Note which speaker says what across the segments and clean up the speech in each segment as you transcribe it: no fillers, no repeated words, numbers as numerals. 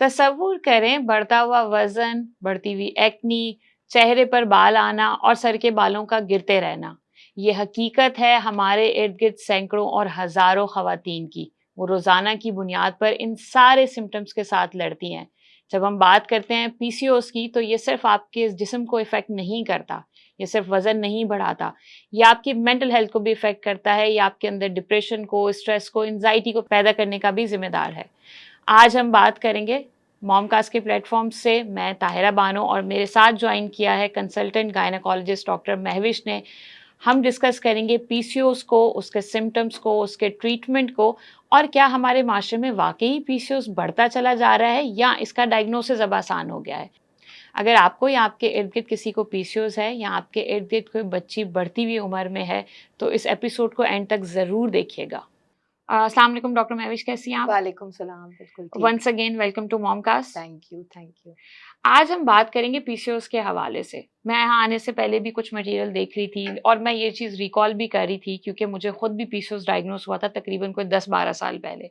Speaker 1: तसव्वुर करें बढ़ता हुआ वजन, बढ़ती हुई एक्नी, चेहरे पर बाल आना और सर के बालों का गिरते रहना। ये हकीकत है हमारे इर्द गिर्द सैकड़ों और हजारों खवातीन की। वो रोजाना की बुनियाद पर इन सारे सिम्टम्स के साथ लड़ती हैं। जब हम बात करते हैं पीसीओएस की, तो ये सिर्फ आपके जिस्म को इफेक्ट नहीं करता, ये सिर्फ वजन नहीं बढ़ाता, ये आपकी मेंटल हेल्थ को भी इफेक्ट करता है। ये आपके अंदर डिप्रेशन को, स्ट्रेस को, एंजाइटी को पैदा करने का भी जिम्मेदार है। आज हम बात करेंगे मॉमकास्ट के प्लेटफॉर्म से। मैं ताहिरा बानो और मेरे साथ ज्वाइन किया है कंसल्टेंट गायनेकोलॉजिस्ट डॉक्टर महविश ने। हम डिस्कस करेंगे पीसीओएस को, उसके सिम्टम्स को, उसके ट्रीटमेंट को, और क्या हमारे माशरे में वाकई पीसीओएस बढ़ता चला जा रहा है या इसका डायग्नोसिस अब आसान हो गया है। अगर आपको या आपके इर्द गिर्द किसी को पीसीओएस है या आपके इर्द गिर्द कोई बच्ची बढ़ती हुई उम्र में है, तो इस एपिसोड को एंड तक ज़रूर देखिएगा। अस्सलाम वालेकुम डॉक्टर महविश, कैसी हैं आप?
Speaker 2: वालेकुम सलाम, बिल्कुल ठीक।
Speaker 1: Once again welcome to momcast.
Speaker 2: Thank you, thank you.
Speaker 1: आज हम बात करेंगे पीसीओएस के हवाले से। मैं यहाँ आने से पहले भी कुछ मटेरियल देख रही थी और मैं ये चीज़ रिकॉल भी कर रही थी क्योंकि मुझे खुद भी पीसीओएस डायग्नोस हुआ था तकरीबन कोई 10-12 साल पहले।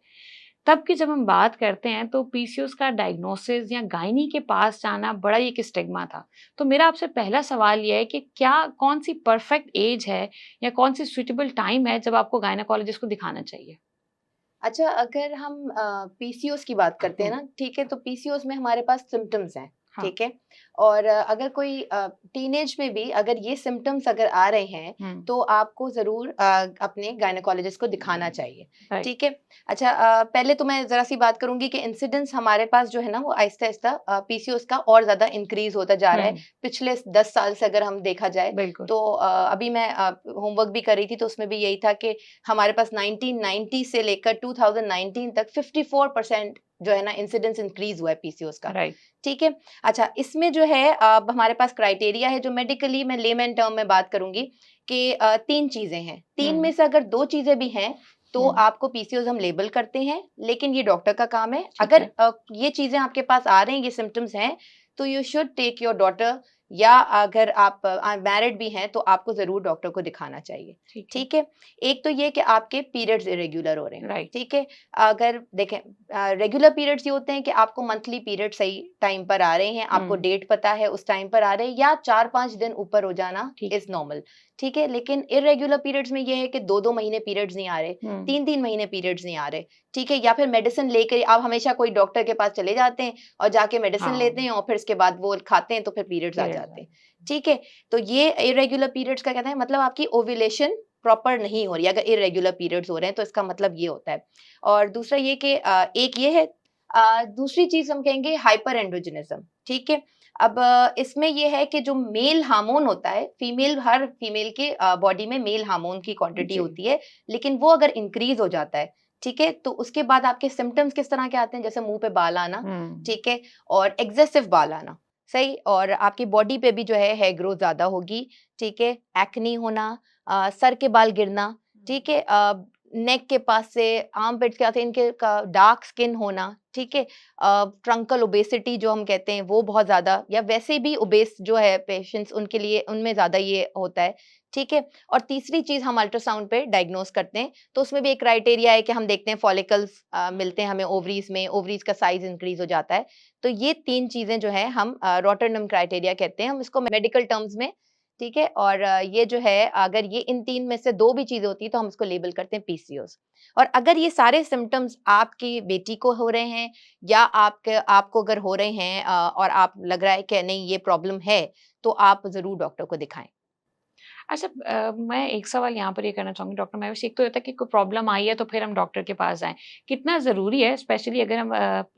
Speaker 1: तब की जब हम बात करते हैं तो पीसीओएस का डायग्नोसिस या गायनी के पास जाना बड़ा ही एक स्टिग्मा था। तो मेरा आपसे पहला सवाल ये है कि क्या कौन सी परफेक्ट एज है या कौन सी सुइटेबल टाइम है जब आपको गायनेकोलॉजिस्ट को दिखाना चाहिए?
Speaker 2: अच्छा, अगर हम पीसीओएस की बात करते हैं ना, ठीक है, तो पीसीओएस में हमारे पास सिम्पटम्स हैं,
Speaker 1: हाँ।
Speaker 2: ठीक है। और अगर कोई टीनेज में भी अगर ये सिम्पटम्स अगर आ रहे हैं तो आपको ज़रूर अपने गायनेकोलॉजिस्ट को दिखाना चाहिए,
Speaker 1: राइट।
Speaker 2: ठीक है। अच्छा, पहले तो मैं ज़रा सी बात करूंगी कि इंसिडेंस हमारे पास जो है ना, वो आहिस्ता आहिस्ता पीसीओएस का और ज़्यादा इंक्रीज होता जा रहा है पिछले 10 साल से अगर हम देखा जाए।
Speaker 1: बिल्कुल।
Speaker 2: तो अभी मैं होमवर्क भी कर रही थी, तो उसमें भी यही था कि हमारे पास 1990 से लेकर 2019 तक 54% जो है ना इंसिडेंस इंक्रीज हुआ है पीसीओएस का,
Speaker 1: राइट।
Speaker 2: ठीक है। अच्छा, इसमें जो है अब हमारे पास क्राइटेरिया है जो मेडिकली मैं लेमैन टर्म में बात करूंगी कि 3 चीजें हैं। 3 में से अगर 2 चीजें भी हैं तो आपको पीसीओएस हम लेबल करते हैं, लेकिन ये डॉक्टर का काम है। अगर ये चीजें आपके पास आ रही हैं, ये सिम्टम्स हैं, तो you should take your daughter, या अगर आप मैरिड भी हैं तो आपको जरूर डॉक्टर को दिखाना चाहिए, ठीक है। एक तो ये कि आपके पीरियड्स इरेगुलर हो रहे हैं,
Speaker 1: राइट।
Speaker 2: ठीक है। अगर देखें, रेगुलर पीरियड्स ये होते हैं कि आपको मंथली पीरियड सही टाइम पर आ रहे हैं, आपको डेट पता है उस टाइम पर आ रहे हैं, या 4-5 दिन ऊपर हो जाना इज नॉर्मल, ठीक है। लेकिन इरेगुलर पीरियड्स में ये है कि 2-2 महीने पीरियड्स नहीं आ रहे, 3-3 महीने पीरियड्स नहीं आ रहे, ठीक है। या फिर मेडिसिन लेकर आप हमेशा कोई डॉक्टर के पास चले जाते हैं और जाके मेडिसिन लेते हैं और फिर इसके बाद वो खाते हैं तो फिर पीरियड्स आ जाते हैं, ठीक है। तो ये इरेगुलर पीरियड्स का कहते हैं मतलब आपकी ओव्यूलेशन प्रॉपर नहीं हो रही है। अगर इरेगुलर पीरियड्स हो रहे हैं तो इसका मतलब ये होता है। और दूसरा ये कि एक ये है, दूसरी चीज हम कहेंगे हाइपर एंड्रोजनिज्म, ठीक है। अब इसमें ये है कि जो मेल हार्मोन होता है, हर फीमेल के बॉडी में मेल हार्मोन की क्वांटिटी होती है, लेकिन वो अगर इंक्रीज हो जाता है, ठीक है, तो उसके बाद आपके सिम्टम्स किस तरह के आते हैं, जैसे मुंह पे बाल आना, ठीक है, और एक्सेसिव बाल आना, सही, और आपकी बॉडी पे भी जो है हेयर ग्रोथ ज्यादा होगी, ठीक है, एक्नी होना, सर के बाल गिरना, ठीक है, नेक के पास से आर्म पिट के आते इनके का डार्क स्किन होना, ठीक है, ट्रंकल ओबेसिटी जो हम कहते हैं वो बहुत ज्यादा, या वैसे भी ओबेस जो है पेशेंट्स उनके लिए उनमें ज्यादा ये होता है, ठीक है। और तीसरी चीज हम अल्ट्रासाउंड पे डायग्नोस करते हैं, तो उसमें भी एक क्राइटेरिया है कि हम देखते हैं फॉलिकल्स मिलते हैं हमें ओवरीज में, ओवरीज का साइज इंक्रीज हो जाता है। तो ये 3 चीजें जो है हम रॉटरडम क्राइटेरिया कहते हैं, हम इसको मेडिकल टर्म्स में, ठीक है। और ये जो है अगर ये इन 3 में से 2 भी चीजें होती है तो हम इसको लेबल करते हैं पीसीओएस। और अगर ये सारे सिम्टम्स आपकी बेटी को हो रहे हैं या आपको अगर हो रहे हैं और आप लग रहा है कि नहीं ये प्रॉब्लम है, तो आप जरूर डॉक्टर को दिखाएं।
Speaker 1: अच्छा, मैं एक सवाल यहाँ पर ये करना चाहूँगी डॉक्टर महविश। एक तो होता है कि कोई प्रॉब्लम आई है तो फिर हम डॉक्टर के पास जाएँ। कितना ज़रूरी है, स्पेशली अगर हम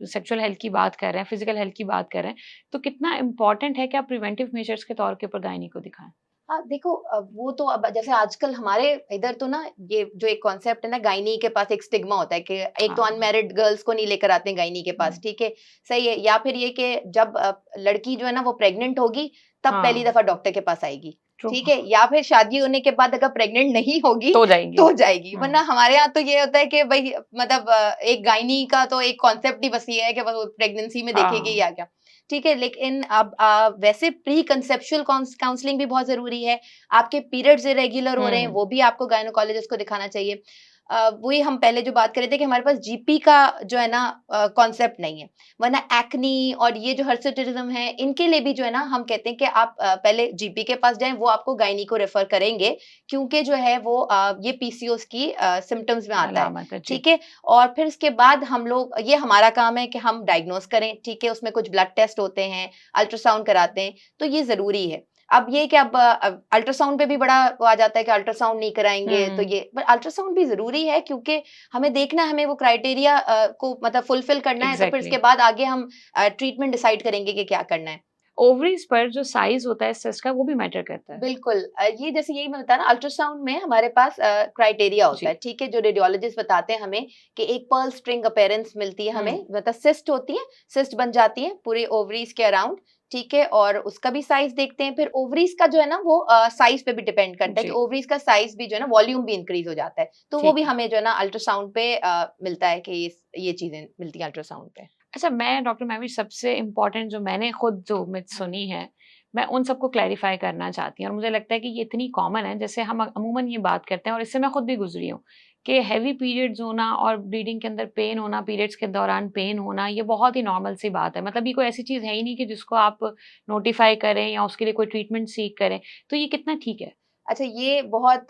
Speaker 1: सेक्सुअल हेल्थ की बात कर रहे हैं, फिजिकल हेल्थ की बात कर रहे हैं, तो कितना इम्पोर्टेंट है कि आप प्रिवेंटिव मेजर्स के तौर के ऊपर गायनी को दिखाएँ?
Speaker 2: हाँ, देखो, वो तो अब जैसे आजकल हमारे इधर तो ना ये जो एक कॉन्सेप्ट है ना, गायनी के पास एक स्टिग्मा होता है कि एक तो अनमैरिड गर्ल्स को नहीं लेकर आते हैं गायनी के पास, ठीक है, सही है। या फिर ये कि जब लड़की जो है ना वो प्रेग्नेंट होगी तब पहली दफा डॉक्टर के पास आएगी, ठीक है। या फिर शादी होने के बाद अगर प्रेग्नेंट नहीं होगी तो जाएगी। वरना हमारे यहाँ तो ये होता है कि भाई मतलब एक गायनी का तो एक कॉन्सेप्ट ही बस ये है कि बस प्रेगनेंसी में देखेगी या क्या, ठीक है। लेकिन अब वैसे प्री कंसेप्शुअल काउंसलिंग भी बहुत जरूरी है। आपके पीरियड्स इरेगुलर हो रहे हैं, वो भी आपको गायनेकोलॉजिस्ट को दिखाना चाहिए। वही हम पहले जो बात कर रहे थे कि हमारे पास जीपी का जो है ना कॉन्सेप्ट नहीं है, वरना एक्नी और ये जो हर्सुटिज्म है इनके लिए भी जो है ना हम कहते हैं कि आप पहले जीपी के पास जाएं, वो आपको गायनी को रेफर करेंगे क्योंकि जो है वो ये पीसीओएस की सिम्टम्स में आता है,
Speaker 1: अलामत है, जी।
Speaker 2: ठीक है। और फिर इसके बाद हम लोग, ये हमारा काम है कि हम डायग्नोस करें, ठीक है, उसमें कुछ ब्लड टेस्ट होते हैं, अल्ट्रासाउंड कराते हैं, तो ये जरूरी है। अब ये कि अब अल्ट्रासाउंड पे भी बड़ा वो आ जाता है कि अल्ट्रासाउंड नहीं कराएंगे, तो ये पर अल्ट्रासाउंड भी जरूरी है क्योंकि हमें देखना है, हमें वो क्राइटेरिया को मतलब फुलफिल करना है, तो फिर इसके
Speaker 1: एग्जैक्टली।
Speaker 2: बाद आगे हम ट्रीटमेंट डिसाइड करेंगे कि क्या करना है।
Speaker 1: ओवरीज पर जो साइज होता है सिस्ट का वो भी मैटर करता है।
Speaker 2: बिल्कुल ये जैसे यही मैं बताया ना, अल्ट्रासाउंड में हमारे पास क्राइटेरिया होता
Speaker 1: जी।
Speaker 2: है, ठीक है, जो रेडियोलॉजिस्ट बताते हैं हमें कि एक पर्ल स्ट्रिंग अपीयरेंस मिलती है हमें, मतलब सिस्ट होती है, सिस्ट बन जाती है पूरे ओवरीज के अराउंड, ठीक है, और उसका भी साइज देखते हैं। फिर ओवरीज का जो है ना वो साइज पे भी डिपेंड करता है कि
Speaker 1: जी।
Speaker 2: ओवरीज का साइज भी जो है ना वॉल्यूम भी इंक्रीज हो जाता है, तो वो
Speaker 1: ठीक
Speaker 2: भी
Speaker 1: है।
Speaker 2: हमें जो है ना अल्ट्रासाउंड पे मिलता है कि ये चीजें मिलती हैं अल्ट्रासाउंड पे।
Speaker 1: अच्छा, मैं डॉक्टर महविश सबसे इम्पोर्टेंट जो मैंने खुद जो मिथ सुनी है, मैं उन सबको क्लैरिफ़ाई करना चाहती हूँ और मुझे लगता है कि ये इतनी कॉमन है, जैसे हम अमूमन ये बात करते हैं और इससे मैं खुद भी गुज़री हूँ, कि हेवी पीरियड्स होना और ब्लीडिंग के अंदर पेन होना, पीरियड्स के दौरान पेन होना, ये बहुत ही नॉर्मल सी बात है। मतलब ये कोई ऐसी चीज़ है ही नहीं कि जिसको आप नोटिफ़ाई करें या उसके लिए कोई ट्रीटमेंट सीक करें, तो ये कितना ठीक है?
Speaker 2: अच्छा, ये बहुत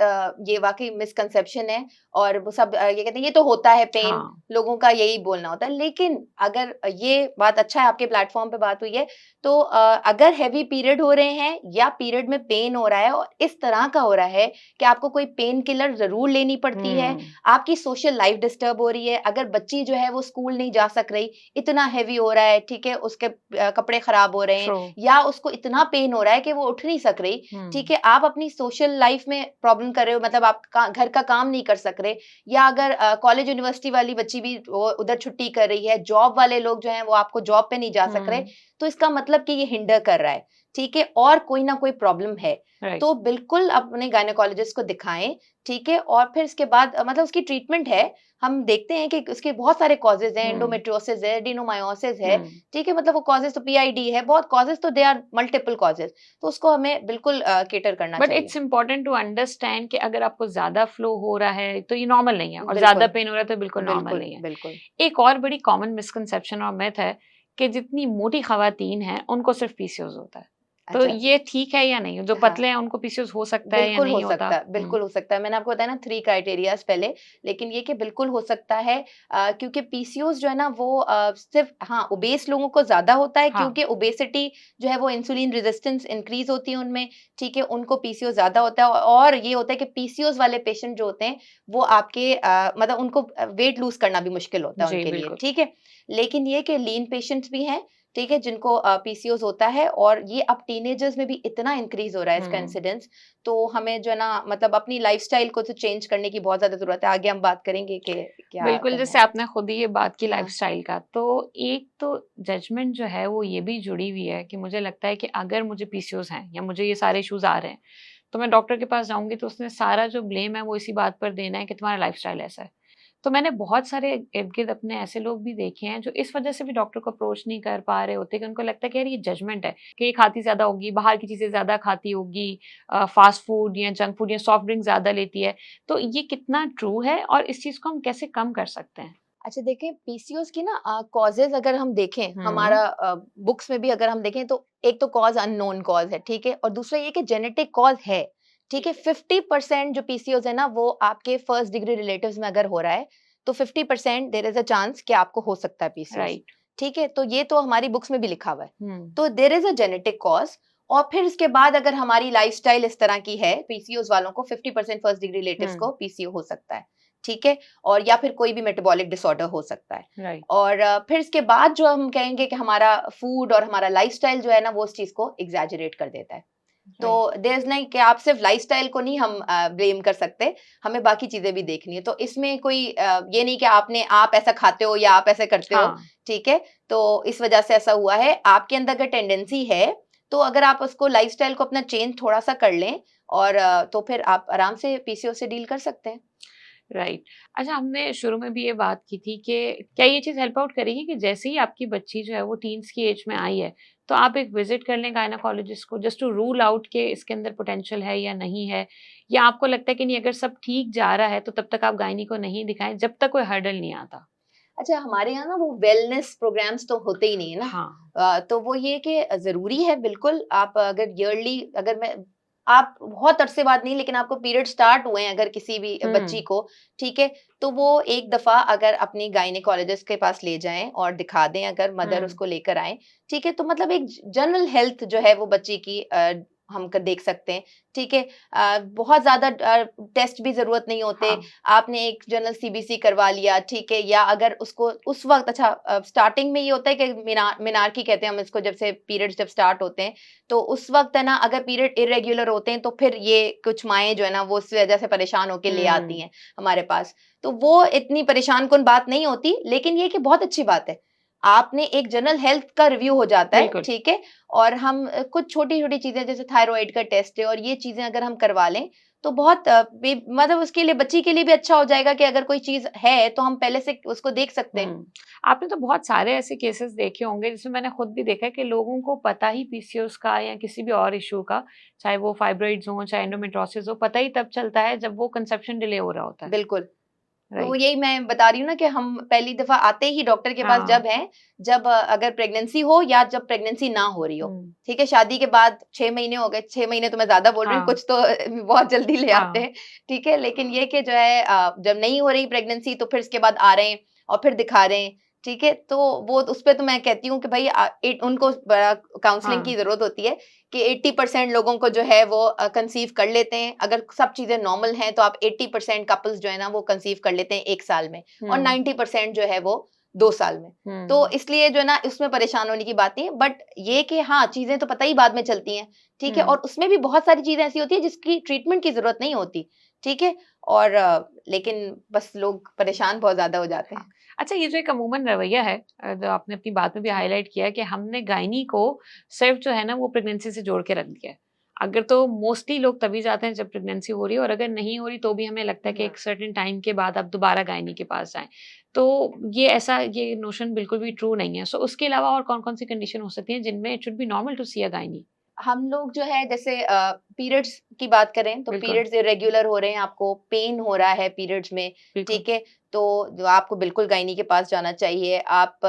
Speaker 2: ये वाक़ई मिसकंसेप्शन है और वो सब ये कहते हैं ये तो होता है पेन,
Speaker 1: हाँ।
Speaker 2: लोगों का यही बोलना होता है। लेकिन अगर ये बात, अच्छा है आपके प्लेटफ़ॉर्म पे बात हुई है, तो अगर हेवी पीरियड हो रहे हैं या पीरियड में पेन हो रहा है और इस तरह का हो रहा है कि आपको कोई पेन किलर ज़रूर लेनी पड़ती है,
Speaker 1: हुँ।
Speaker 2: आपकी सोशल लाइफ़ डिस्टर्ब हो रही है, अगर बच्ची जो है वो स्कूल नहीं जा सक रही, इतना हेवी हो रहा है, ठीक है, उसके कपड़े ख़राब हो रहे हैं
Speaker 1: ट्रू।
Speaker 2: या उसको इतना पेन हो रहा है कि वो उठ नहीं सक रही, ठीक
Speaker 1: हुँ।
Speaker 2: है, आप अपनी सोशल लाइफ में प्रॉब्लम कर रहे हो, मतलब आप घर का काम नहीं कर सक रहे, या अगर कॉलेज यूनिवर्सिटी वाली बच्ची भी वो उधर छुट्टी कर रही है, जॉब वाले लोग जो हैं वो आपको जॉब पे नहीं जा सक रहे,
Speaker 1: हुँ।
Speaker 2: तो इसका मतलब कि ये हिंडर कर रहा है, ठीक है, और कोई ना कोई प्रॉब्लम है,
Speaker 1: राइट।
Speaker 2: तो बिल्कुल अपने गायनेकोलॉजिस्ट को दिखाएं, ठीक है, और फिर इसके बाद मतलब उसकी ट्रीटमेंट है, हम देखते हैं कि उसके बहुत सारे कॉजेज हैं,
Speaker 1: हुँ।
Speaker 2: एंडोमेट्रियोसिस है, एडिनोमायोसिस है,
Speaker 1: हुँ।
Speaker 2: ठीक है, मतलब वो कॉजेज तो पीआईडी है, बहुत कॉजेज, तो दे आर मल्टीपल कॉजेज, तो उसको हमें बिल्कुल केटर करना
Speaker 1: बट
Speaker 2: चाहिए।
Speaker 1: इट्स इम्पोर्टेंट टू अंडरस्टैंड कि अगर आपको ज़्यादा फ्लो हो रहा है, तो ये नॉर्मल नहीं है और ज़्यादा
Speaker 2: बिल्कुल,
Speaker 1: पेन हो रहा है, तो बिल्कुल नॉर्मल
Speaker 2: बिल्कुल,
Speaker 1: नहीं है।
Speaker 2: बिल्कुल।
Speaker 1: एक और बड़ी कॉमन मिसकंसेप्शन और मिथ है कि जितनी मोटी ख़वातीन हैं, उनको सिर्फ़ पीसीओएस होता है। तो
Speaker 2: अच्छा,
Speaker 1: ये ठीक है या नहीं? जो
Speaker 2: हाँ।
Speaker 1: पतले हैं, उनको पीसीओएस हो सकता है या
Speaker 2: बिल्कुल हो
Speaker 1: नहीं होता?
Speaker 2: सकता है,
Speaker 1: हुँ।
Speaker 2: बिल्कुल हो सकता है। मैंने आपको बताया ना 3 क्राइटेरियाज़ पहले, लेकिन ये कि बिल्कुल हो सकता है क्योंकि पीसीओएस जो है ना वो सिर्फ़ हाँ, ओबेस लोगों को ज़्यादा होता है
Speaker 1: हाँ।
Speaker 2: क्योंकि ओबेसिटी जो है वो इंसुलिन रेज़िस्टेंस इंक्रीज़ होती है उनमें, ठीक है? उनको पीसीओएस ज़्यादा होता है और ये होता है कि पीसीओएस वाले पेशेंट जो होते हैं, वो आपके मतलब उनको वेट लूज़ करना भी मुश्किल होता है
Speaker 1: जी,
Speaker 2: उनके लिए,
Speaker 1: बिल्कुल।
Speaker 2: ठीक है? लेकिन ये कि लीन पेशेंट्स भी हैं, ठीक है? जिनको पीसीओएस होता है और ये अब टीनेजर्स में भी इतना इंक्रीज़ हो रहा है इसका
Speaker 1: हुँ।
Speaker 2: इंसिडेंस, तो हमें जो है ना मतलब अपनी लाइफ़स्टाइल को तो चेंज करने की बहुत ज़्यादा ज़रूरत है। आगे हम बात करेंगे कि क्या
Speaker 1: बिल्कुल,
Speaker 2: करना
Speaker 1: जैसे
Speaker 2: है।
Speaker 1: आपने खुद ही ये बात की
Speaker 2: हाँ,
Speaker 1: लाइफ़स्टाइल का, तो एक तो जजमेंट जो है वो ये भी जुड़ी हुई है कि मुझे लगता है कि अगर मुझे पीसीओएस हैं या मुझे ये सारे इश्यूज़ आ रहे हैं, तो मैं डॉक्टर के पास जाऊँगी तो उसने सारा जो ब्लेम है वो इसी बात पर देना है कि तुम्हारा लाइफ़स्टाइल ऐसा है। तो मैंने बहुत सारे इर्द-गिर्द अपने ऐसे लोग भी देखे हैं जो इस वज़ह से भी डॉक्टर को अप्रोच नहीं कर पा रहे होते कि उनको लगता है कि यार ये जजमेंट है कि ये खाती ज़्यादा होगी, बाहर की चीज़ें ज़्यादा खाती होगी, फ़ास्ट फूड या जंक फूड या सॉफ्ट ड्रिंक ज़्यादा लेती है। तो ये कितना ट्रू है और इस चीज़ को हम कैसे कम कर सकते हैं?
Speaker 2: अच्छा देखें पीसीओएस की ना कॉजेज़ अगर हम देखें,
Speaker 1: हुँ।
Speaker 2: हमारा बुक्स में भी अगर हम देखें तो एक तो कॉज़ अननोन कॉज़ है, ठीक है? और दूसरा ये कि जेनेटिक कॉज़ है, ठीक है? 50% जो पीसीओएस है ना वो आपके फर्स्ट डिग्री रिलेटिव्स में अगर हो रहा है, तो 50% देयर इज़ अ चांस कि आपको हो सकता है पीसीओएस,
Speaker 1: राइट।
Speaker 2: ठीक है? तो ये तो हमारी बुक्स में भी लिखा हुआ है।
Speaker 1: हुँ।
Speaker 2: तो there is a genetic cause और फिर इसके बाद अगर हमारी लाइफ़स्टाइल इस तरह की है, पीसीओएस वालों को 50% फर्स्ट डिग्री रिलेटिव्स
Speaker 1: हुँ।
Speaker 2: को पीसीओ हो सकता है, ठीक है? और या फिर कोई भी मेटाबॉलिक डिसऑर्डर हो सकता है।
Speaker 1: राइट।
Speaker 2: और फिर इसके बाद जो हम कहेंगे कि हमारा फूड और हमारा लाइफ़स्टाइल जो है ना, वो उस चीज़ को एग्ज़ैजरेट कर देता है। तो
Speaker 1: राइट।
Speaker 2: देयर इज़ नहीं कि आप सिर्फ़ लाइफ़स्टाइल को नहीं हम ब्लेम कर सकते, हमें बाकी चीज़ें भी देखनी है। तो इसमें कोई ये नहीं कि आप ऐसा खाते हो या आप ऐसे करते हो,
Speaker 1: हाँ।
Speaker 2: ठीक है? तो इस वज़ह से ऐसा हुआ है। आपके अंदर अगर टेंडेंसी है, तो अगर आप उसको लाइफ़स्टाइल को अपना चेंज थोड़ा-सा कर लें और तो फिर आप आराम से पीसीओएस से डील कर सकते हैं।
Speaker 1: राइट। अच्छा, हमने शुरू में भी ये बात की थी कि क्या ये चीज़ हेल्प आउट करेगी कि जैसे ही आपकी बच्ची जो है वो टीन्स की एज में आई है, तो आप एक विज़िट कर लें गायनेकोलॉजिस्ट को जस्ट टू रूल आउट कि इसके अंदर पोटेंशियल है या नहीं है? या आपको लगता है कि नहीं, अगर सब ठीक जा रहा है तो तब तक आप गायनी को नहीं दिखाएँ जब तक कोई हर्डल नहीं आता?
Speaker 2: अच्छा, हमारे यहाँ ना वो वेलनेस प्रोग्राम्स तो होते ही नहीं है ना।
Speaker 1: हाँ।
Speaker 2: तो वो ये कि ज़रूरी है बिल्कुल, आप अगर ईयरली, अगर मैं आप बहुत अरसे बाद नहीं, लेकिन आपको पीरियड स्टार्ट हुए हैं अगर किसी भी बच्ची
Speaker 1: हुँ,
Speaker 2: को, ठीक है, तो वो एक दफ़ा अगर अपनी गायनेकोलॉजिस्ट के पास ले जाएँ और दिखा दें, अगर मदर
Speaker 1: हुँ,
Speaker 2: उसको लेकर आएँ, ठीक है, तो मतलब एक जनरल हेल्थ जो है वो बच्ची की हम देख सकते हैं, ठीक है। बहुत ज़्यादा टेस्ट भी ज़रूरत नहीं होते।
Speaker 1: हाँ।
Speaker 2: आपने एक जनरल सीबीसी करवा लिया, ठीक है, या अगर उसको उस वक़्त, अच्छा, स्टार्टिंग में ये होता है कि मेनार्की कहते हैं हम इसको, जब से पीरियड्स जब स्टार्ट होते हैं, तो उस वक़्त है ना, अगर पीरियड इर्रेगुलर होते हैं, तो फिर ये कुछ माएँ जो है ना, वो इस वजह से परेशान होके ले आती
Speaker 1: हुँ,
Speaker 2: हैं हमारे पास। तो वो इतनी परेशान-कुन बात नहीं होती, लेकिन ये कि बहुत अच्छी बात है। आपने एक जनरल हेल्थ का रिव्यू हो जाता है,
Speaker 1: बिल्कुल।
Speaker 2: ठीक है? और हम कुछ छोटी-छोटी चीज़ें, जैसे थायरॉइड का टेस्ट है और ये चीज़ें अगर हम करवा लें, तो बहुत मतलब उसके लिए, बच्ची के लिए भी अच्छा हो जाएगा कि अगर कोई चीज़ है, तो हम पहले से उसको देख सकते हैं।
Speaker 1: हुँ। आपने तो बहुत सारे ऐसे केसेस देखे होंगे जिसमें मैंने खुद भी देखा है कि लोगों को पता ही पीसीओएस का या किसी भी और इश्यू का, चाहे वो फाइब्रॉइड्स हों, चाहे एंडोमेट्रियोसिस हो, पता ही तब चलता है जब वो कंसेप्शन डिले हो रहा होता है।
Speaker 2: बिल्कुल। तो
Speaker 1: राइट।
Speaker 2: यही मैं बता रही हूँ ना कि हम पहली दफ़ा आते ही डॉक्टर के पास
Speaker 1: हाँ।
Speaker 2: जब हैं, जब अगर प्रेगनेंसी हो या जब प्रेगनेंसी ना हो रही हो,
Speaker 1: हुँ।
Speaker 2: ठीक है? शादी के बाद 6 महीने हो गए, 6 महीने तो मैं ज़्यादा बोल रही हूँ,
Speaker 1: हाँ,
Speaker 2: कुछ तो बहुत जल्दी ले आते
Speaker 1: हाँ।
Speaker 2: हैं, ठीक है? लेकिन ये कि जो है जब नहीं हो रही प्रेगनेंसी, तो फिर इसके बाद आ रहे हैं और फिर दिखा रहे हैं, ठीक है? तो वो उसपे तो मैं कहती हूँ कि भई उनको बड़ा काउंसलिंग
Speaker 1: हाँ।
Speaker 2: की ज़रूरत होती है कि 80% लोगों को जो है वो कंसीव कर लेते हैं। अगर सब चीज़ें नॉर्मल हैं, तो आप 80% कपल्स जो है ना, वो कंसीव कर लेते हैं 1 साल में, और
Speaker 1: हुँ,
Speaker 2: 90% जो है वो 2 साल में। तो
Speaker 1: हुँ,
Speaker 2: इसलिए जो है ना, उसमें परेशान होने की बात नहीं है, बट ये कि हाँ, चीज़ें तो पता ही बाद में चलती हैं, ठीक है?
Speaker 1: हुँ।
Speaker 2: और उसमें भी बहुत सारी चीज़ें ऐसी होती हैं जिसकी ट्रीटमेंट की ज़रूरत नहीं होती, ठीक है? और लेकिन बस लोग परेशान बहुत ज़्यादा हो जाते
Speaker 1: हाँ।
Speaker 2: हैं।
Speaker 1: अच्छा, ये जो एक अमूमन रवैया है, जो आपने अपनी बात में भी हाइलाइट किया है कि हमने गायनी को सिर्फ़ जो है ना वो प्रेगनेंसी से जोड़ के रख दिया है। अगर तो मोस्टली लोग तभी जाते हैं जब प्रेगनेंसी हो रही है, और अगर नहीं हो रही तो भी हमें लगता है कि
Speaker 2: हुँ।
Speaker 1: एक सर्टेन टाइम के बाद आप दोबारा गायनी के पास जाएँ। तो ये नोशन बिल्कुल भी ट्रू नहीं है। सो उसके अलावा और कौन-कौन सी कंडीशन हो सकती हैं जिनमें it should be normal to see a gynae?
Speaker 2: हम लोग जो है, जैसे पीरियड्स की बात करें, तो
Speaker 1: बिल्कुल,
Speaker 2: पीरियड्स इरेगुलर हो रहे हैं, आपको पेन हो रहा है पीरियड्स में,
Speaker 1: बिल्कुल।
Speaker 2: ठीक है? तो जो आपको बिल्कुल गायनी के पास जाना चाहिए। आप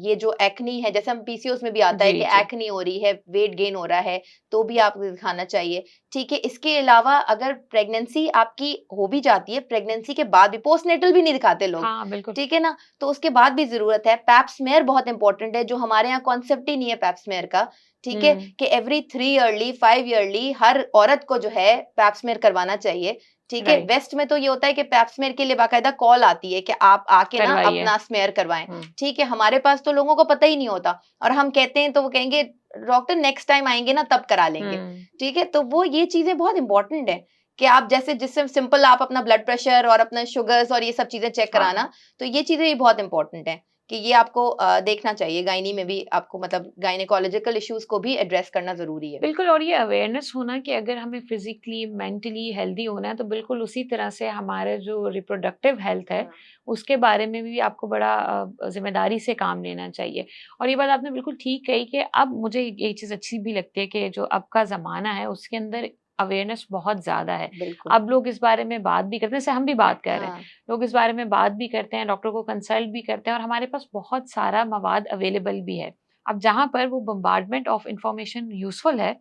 Speaker 2: ये जो एक्नी है, जैसे हम पीसीओएस में भी आता है
Speaker 1: जी,
Speaker 2: कि
Speaker 1: जी।
Speaker 2: एक्नी हो रही है, वेट गेन हो रहा है, तो भी आपको दिखाना चाहिए, ठीक है? इसके अलावा अगर प्रेगनेंसी आपकी हो भी जाती है, प्रेगनेंसी के बाद भी पोस्टनेटल भी नहीं दिखाते लोग,
Speaker 1: हाँ, बिल्कुल।
Speaker 2: ठीक है ना? तो उसके बाद भी ज़रूरत है। पैप स्मेयर बहुत इंपॉर्टेंट है, जो हमारे यहाँ कॉन्सेप्ट ही नहीं है पैप स्मेयर का, ठीक है?
Speaker 1: हुँ,
Speaker 2: कि एवरी 3 ईयरली, 5 ईयरली हर औरत को जो है पैप स्मेयर करवाना चाहिए, ठीक है?
Speaker 1: राइट।
Speaker 2: वेस्ट में तो ये होता है कि पैप स्मेयर के लिए बाकायदा कॉल आती है कि आप आके ना
Speaker 1: करवाइए।
Speaker 2: अपना स्मेयर करवाएँ,
Speaker 1: हुँ,
Speaker 2: ठीक है? हमारे पास तो लोगों को पता ही नहीं होता, और हम कहते हैं तो वो कहेंगे डॉक्टर नेक्स्ट टाइम आएँगे ना तब करा लेंगे,
Speaker 1: हुँ,
Speaker 2: ठीक है? तो वो ये चीज़ें बहुत इम्पोर्टेंट है कि आप जैसे जिससे सिंपल आप अपना ब्लड प्रेशर और अपना शुगर्स और ये सब चीज़ें चेक
Speaker 1: हाँ।
Speaker 2: कराना, तो ये चीज़ें भी बहुत इम्पोर्टेंट है कि ये आपको देखना चाहिए। गायनी में भी आपको, मतलब गायनेकोलॉजिकल इश्यूज़ को भी एड्रेस करना ज़रूरी है।
Speaker 1: बिल्कुल, और ये अवेयरनेस होना कि अगर हमें फिज़िकली, मेंटली हेल्दी होना है, तो बिल्कुल उसी तरह से हमारे जो रिप्रोडक्टिव हेल्थ है,
Speaker 2: हाँ।
Speaker 1: उसके बारे में भी आपको बड़ा ज़िम्मेदारी से काम लेना चाहिए। और ये बात आपने बिल्कुल ठीक कही कि अब मुझे ये चीज़ अच्छी भी लगती है कि जो अब का ज़माना है, उसके अंदर अवेयरनेस बहुत ज़्यादा है।
Speaker 2: बिल्कुल।
Speaker 1: अब लोग इस बारे में बात भी करते हैं, जैसे हम भी बात कर रहे हैं।
Speaker 2: हाँ।
Speaker 1: लोग इस बारे में बात भी करते हैं, डॉक्टर को कंसल्ट भी करते हैं, और हमारे पास बहुत सारा मवाद अवेलेबल भी है। अब जहाँ पर वो बम्बार्डमेंट ऑफ इन्फॉर्मेशन यूज़फुल है,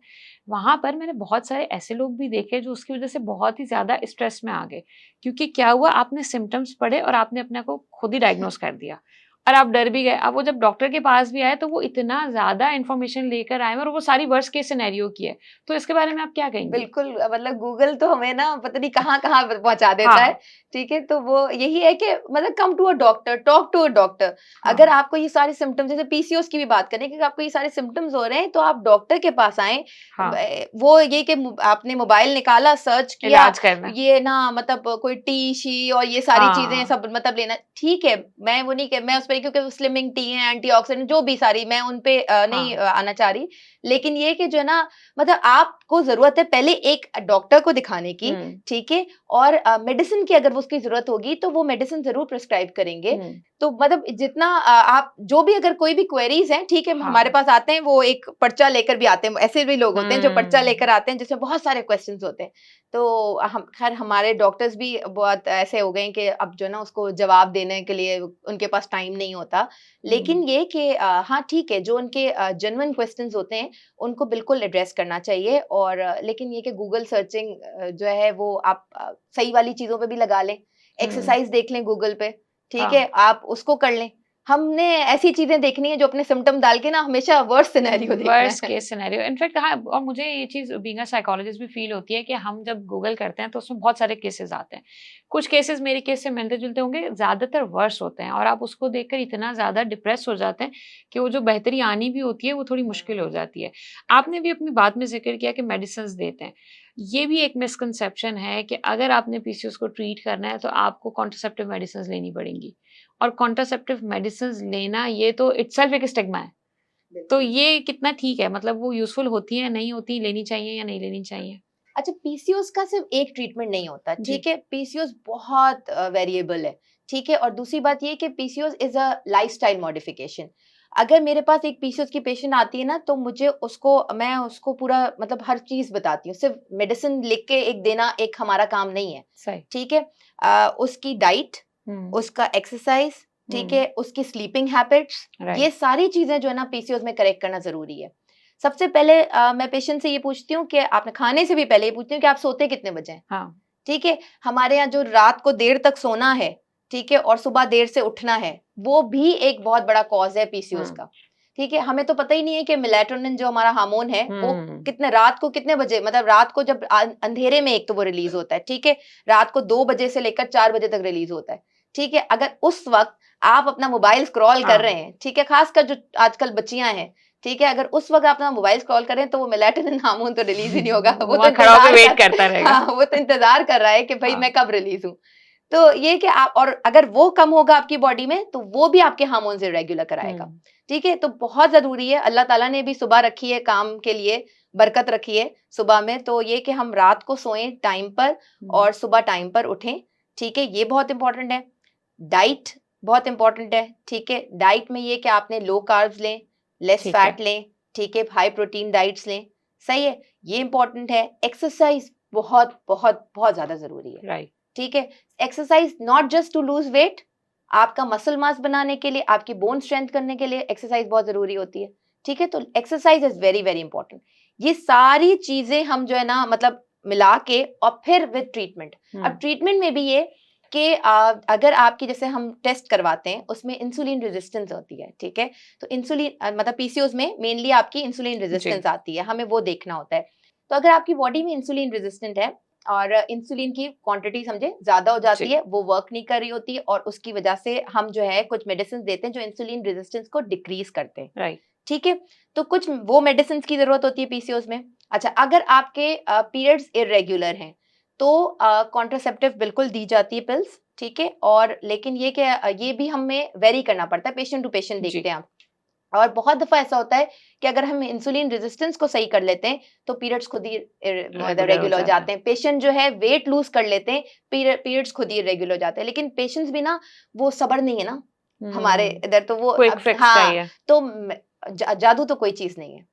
Speaker 1: वहाँ पर मैंने बहुत सारे ऐसे लोग भी देखे जो उसकी वज़ह से बहुत ही ज़्यादा स्ट्रेस में आ गए। क्योंकि क्या हुआ, आपने सिम्पटम्स पढ़े और आपने अपने आप को खुद ही डायग्नोज़ कर दिया, और आप डर भी गए। अब वो जब डॉक्टर के पास भी आए तो वो इतना ज़्यादा इन्फॉर्मेशन लेकर आए और वो सारी वर्स्ट केस सिनेरियो की है। तो इसके बारे में आप क्या कहेंगी?
Speaker 2: बिल्कुल, मतलब गूगल तो हमें ना पता नहीं कहाँ-कहाँ प पहुँचा देता है,
Speaker 1: हाँ,
Speaker 2: ठीक है? तो वो यही है कि मतलब come to a doctor, talk to a doctor. अगर
Speaker 1: हाँ,
Speaker 2: आपको ये सारे सिम्पटम्स, जैसे पीसीओएस की भी बात करें, कि आपको ये सारे सिम्पटम्स हो रहे हैं, तो आप डॉक्टर के पास आएँ।
Speaker 1: हाँ,
Speaker 2: वो ये कि आपने मोबाइल निकाला, सर्च किया,
Speaker 1: इलाज करना।
Speaker 2: ये ना मतलब कोई टी, शी और ये सारी चीज़ें
Speaker 1: हाँ,
Speaker 2: सब मतलब लेना, ठीक है, मैं वो नहीं, कि मैं उसपे प्रेफर, क्योंकि वो स्लिमिंग टी है, एंटीऑक्सीडेंट जो भी सारी, मैं उन पे नहीं आना चाह रही, लेकिन ये कि जो है ना, मतलब आपको जरूरत है पहले एक डॉक्टर को दिखाने की, ठीक है, और मेडिसिन की अगर उसकी जरूरत होगी तो वो मेडिसिन जरूर प्रिस्क्राइब करेंगे। तो मतलब जितना आप जो भी, अगर कोई भी क्वेरीज हैं, ठीक है, हमारे पास आते हैं, वो एक पर्चा लेकर भी आते हैं, ऐसे भी लोग होते हैं जो पर्चा लेकर आते हैं जिसमें बहुत सारे क्वेश्चंस होते हैं। तो हम खैर हमारे डॉक्टर्स भी बहुत ऐसे हो गए हैं कि अब जो ना उसको जवाब देने के लिए उनके पास टाइम नहीं होता, लेकिन ये कि हाँ ठीक है, जो उनके जेन्युइन क्वेश्चंस होते हैं उनको बिल्कुल एड्रेस करना चाहिए। और लेकिन ये कि गूगल सर्चिंग जो है वो आप सही वाली चीजों पे भी लगा लें, एक्सरसाइज देख लें गूगल पे, ठीक है, आप उसको कर लें। हमने ऐसी चीजें देखनी है जो अपने सिम्टम डाल के ना हमेशा वर्स्ट सिनेरियो देखना है,
Speaker 1: वर्स्ट केस सिनेरियो। इनफैक्ट हाँ, और मुझे ये चीज बीइंग अ साइकोलॉजिस्ट भी फील होती है कि हम जब गूगल करते हैं तो उसमें बहुत सारे केसेस आते हैं। कुछ केसेस मेरे केस से मिलते जुलते होंगे, ज्यादातर वर्स होते हैं, और आप उसको देखकर इतना ज्यादा डिप्रेस हो जाते हैं कि वो जो बेहतरी आनी भी होती है वो थोड़ी मुश्किल हो जाती है। आपने भी अपनी बात में जिक्र किया कि मेडिसिन देते हैं, ये भी एक मिसकंसेप्शन है कि अगर आपने पीसीओएस को ट्रीट करना है तो आपको कॉन्ट्रासेप्टिव मेडिसिन लेनी पड़ेंगी, और कॉन्ट्रासेप्टिव मेडिसिन लेना ये तो इटसेल्फ एक स्टिग्मा है। तो ये कितना ठीक है, मतलब वो यूजफुल होती है, नहीं होती, लेनी चाहिए या नहीं लेनी चाहिए?
Speaker 2: अच्छा, पीसीओएस का सिर्फ एक ट्रीटमेंट नहीं होता, ठीक है, पीसीओएस बहुत वेरिएबल है, ठीक है, और दूसरी बात ये कि PCOS is a lifestyle modification. अगर मेरे पास एक पीसीओएस की पेशेंट आती है ना, तो मैं उसको पूरा मतलब हर चीज बताती हूँ, सिर्फ मेडिसिन लिख के एक देना एक हमारा काम नहीं है,
Speaker 1: सही।
Speaker 2: ठीक है। उसकी डाइट, उसका एक्सरसाइज, ठीक है, उसकी स्लीपिंग हैबिट्स, ये सारी चीजें जो है ना पीसीओएस में करेक्ट करना जरूरी है। सबसे पहले मैं पेशेंट से ये पूछती हूँ कि आपने खाने से भी पहले ये पूछती हूँ कि आप सोते कितने बजे हैं?
Speaker 1: हाँ।
Speaker 2: ठीक है, हमारे यहाँ जो रात को देर तक सोना है, ठीक है, और सुबह देर से उठना है, वो भी एक बहुत बड़ा कॉज है पीसीओएस का, ठीक है। हमें तो पता ही नहीं है कि मेलाटोनिन जो हमारा हार्मोन है वो रात को कितने बजे, मतलब रात को जब अंधेरे में एक तो वो रिलीज होता है, ठीक है, रात को 2 बजे से लेकर 4 बजे तक रिलीज होता है, ठीक है। अगर उस वक्त आप अपना मोबाइल स्क्रॉल कर रहे हैं, ठीक है, खासकर जो आजकल बच्चियां हैं, ठीक है, अगर उस वक्त आप अपना मोबाइल स्क्रॉल करें तो वो मेलाटोनिन हार्मोन तो रिलीज ही नहीं होगा, वो तो
Speaker 1: वेट करता रहेगा।
Speaker 2: हाँ, वो तो इंतजार कर रहा है कि भाई मैं कब रिलीज हूँ। तो ये कि आप, और अगर वो कम होगा आपकी बॉडी में तो वो भी आपके हार्मोन से रेगुलर कराएगा, ठीक है। तो बहुत जरूरी है, अल्लाह ताला ने भी सुबह रखी है काम के लिए, बरकत रखी है सुबह में, तो ये कि हम रात को सोएं टाइम पर और सुबह टाइम पर उठें, ठीक है, ये बहुत इंपॉर्टेंट है। डाइट बहुत इंपॉर्टेंट है, ठीक है, डाइट में ये कि आपने लो कार्ब्स लें, लेस फैट लें, ठीक है, हाई प्रोटीन डाइट्स लें, सही है, ये इंपॉर्टेंट है। एक्सरसाइज बहुत बहुत बहुत ज्यादा जरूरी है,
Speaker 1: राइट,
Speaker 2: ठीक है। Exercise not just to lose weight, आपका मसल मास बनाने के लिए, आपकी बोन स्ट्रेंथ करने के लिए एक्सरसाइज बहुत जरूरी होती है, ठीक है। तो exercise is very very important. ये सारी चीजें हम जो है ना मतलब मिला के और फिर विद ट्रीटमेंट। अब ट्रीटमेंट में भी ये कि अगर आपकी, जैसे हम टेस्ट करवाते हैं उसमें इंसुलिन रेजिस्टेंस होती है, ठीक है, तो इंसुलिन मतलब पीसीओएस में मेनली आपकी इंसुलिन रेजिस्टेंस आती है, हमें वो देखना होता है। तो अगर आपकी बॉडी में इंसुलिन रेजिस्टेंट है और इंसुलिन की क्वांटिटी समझे ज्यादा हो जाती है, वो वर्क नहीं कर रही होती, और उसकी वजह से हम जो है कुछ मेडिसिन देते हैं जो इंसुलिन रेजिस्टेंस को डिक्रीज करते हैं,
Speaker 1: राइट,
Speaker 2: ठीक है। तो कुछ वो मेडिसिन की जरूरत होती है पीसीओएस में। अच्छा, अगर आपके पीरियड्स इरेगुलर हैं तो कॉन्ट्रासेप्टिव बिल्कुल दी जाती है पिल्स, ठीक है, और लेकिन ये क्या, ये भी हमें वेरी करना पड़ता है, पेशेंट टू पेशेंट देखते हैं आप। और बहुत दफा ऐसा होता है कि अगर हम इंसुलिन रेजिस्टेंस को सही कर लेते हैं तो पीरियड्स खुद ही रेगुलर हो जाते हैं। पेशेंट जो है वेट लूज कर लेते हैं, पीरियड्स खुद ही रेगुलर हो जाते हैं, लेकिन पेशेंट्स भी ना वो सब्र नहीं है ना हमारे इधर, तो वो हाँ, तो जादू तो कोई चीज नहीं है,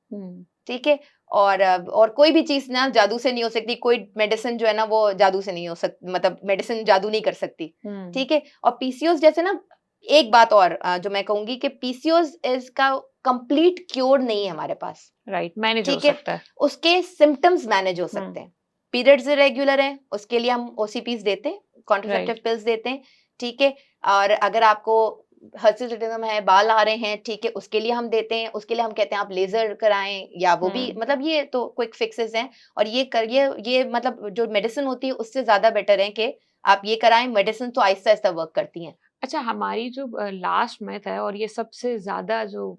Speaker 2: ठीक है। और कोई भी चीज ना जादू से नहीं हो सकती, कोई मेडिसिन जो है ना वो जादू से नहीं हो सकती, मतलब मेडिसिन जादू नहीं कर सकती, ठीक है। और पीसीओएस जैसे ना, एक बात और जो मैं कहूंगी कि पीसीओएस इसका कंप्लीट क्योर नहीं है हमारे पास,
Speaker 1: राइट, मैनेज हो
Speaker 2: ठीक है,
Speaker 1: सकता है,
Speaker 2: उसके सिम्टम्स मैनेज हो सकते हैं। पीरियड्स इरेगुलर हैं, उसके लिए हम ओसीपीज देते हैं, कॉन्ट्रासेप्टिव पिल्स देते हैं, ठीक है। और अगर आपको हिर्सुटिज्म है, बाल आ रहे हैं, ठीक है, उसके लिए हम देते हैं, उसके लिए हम कहते हैं आप लेजर कराएं, या वो भी मतलब ये तो क्विक फिक्सेस हैं, और ये करिए, ये मतलब जो मेडिसिन होती है उससे ज्यादा बेटर है कि आप ये कराएं, मेडिसिन तो आहिस्ता आहिस्ता वर्क करती हैं।
Speaker 1: अच्छा, हमारी जो लास्ट मिथ है और ये सबसे ज़्यादा जो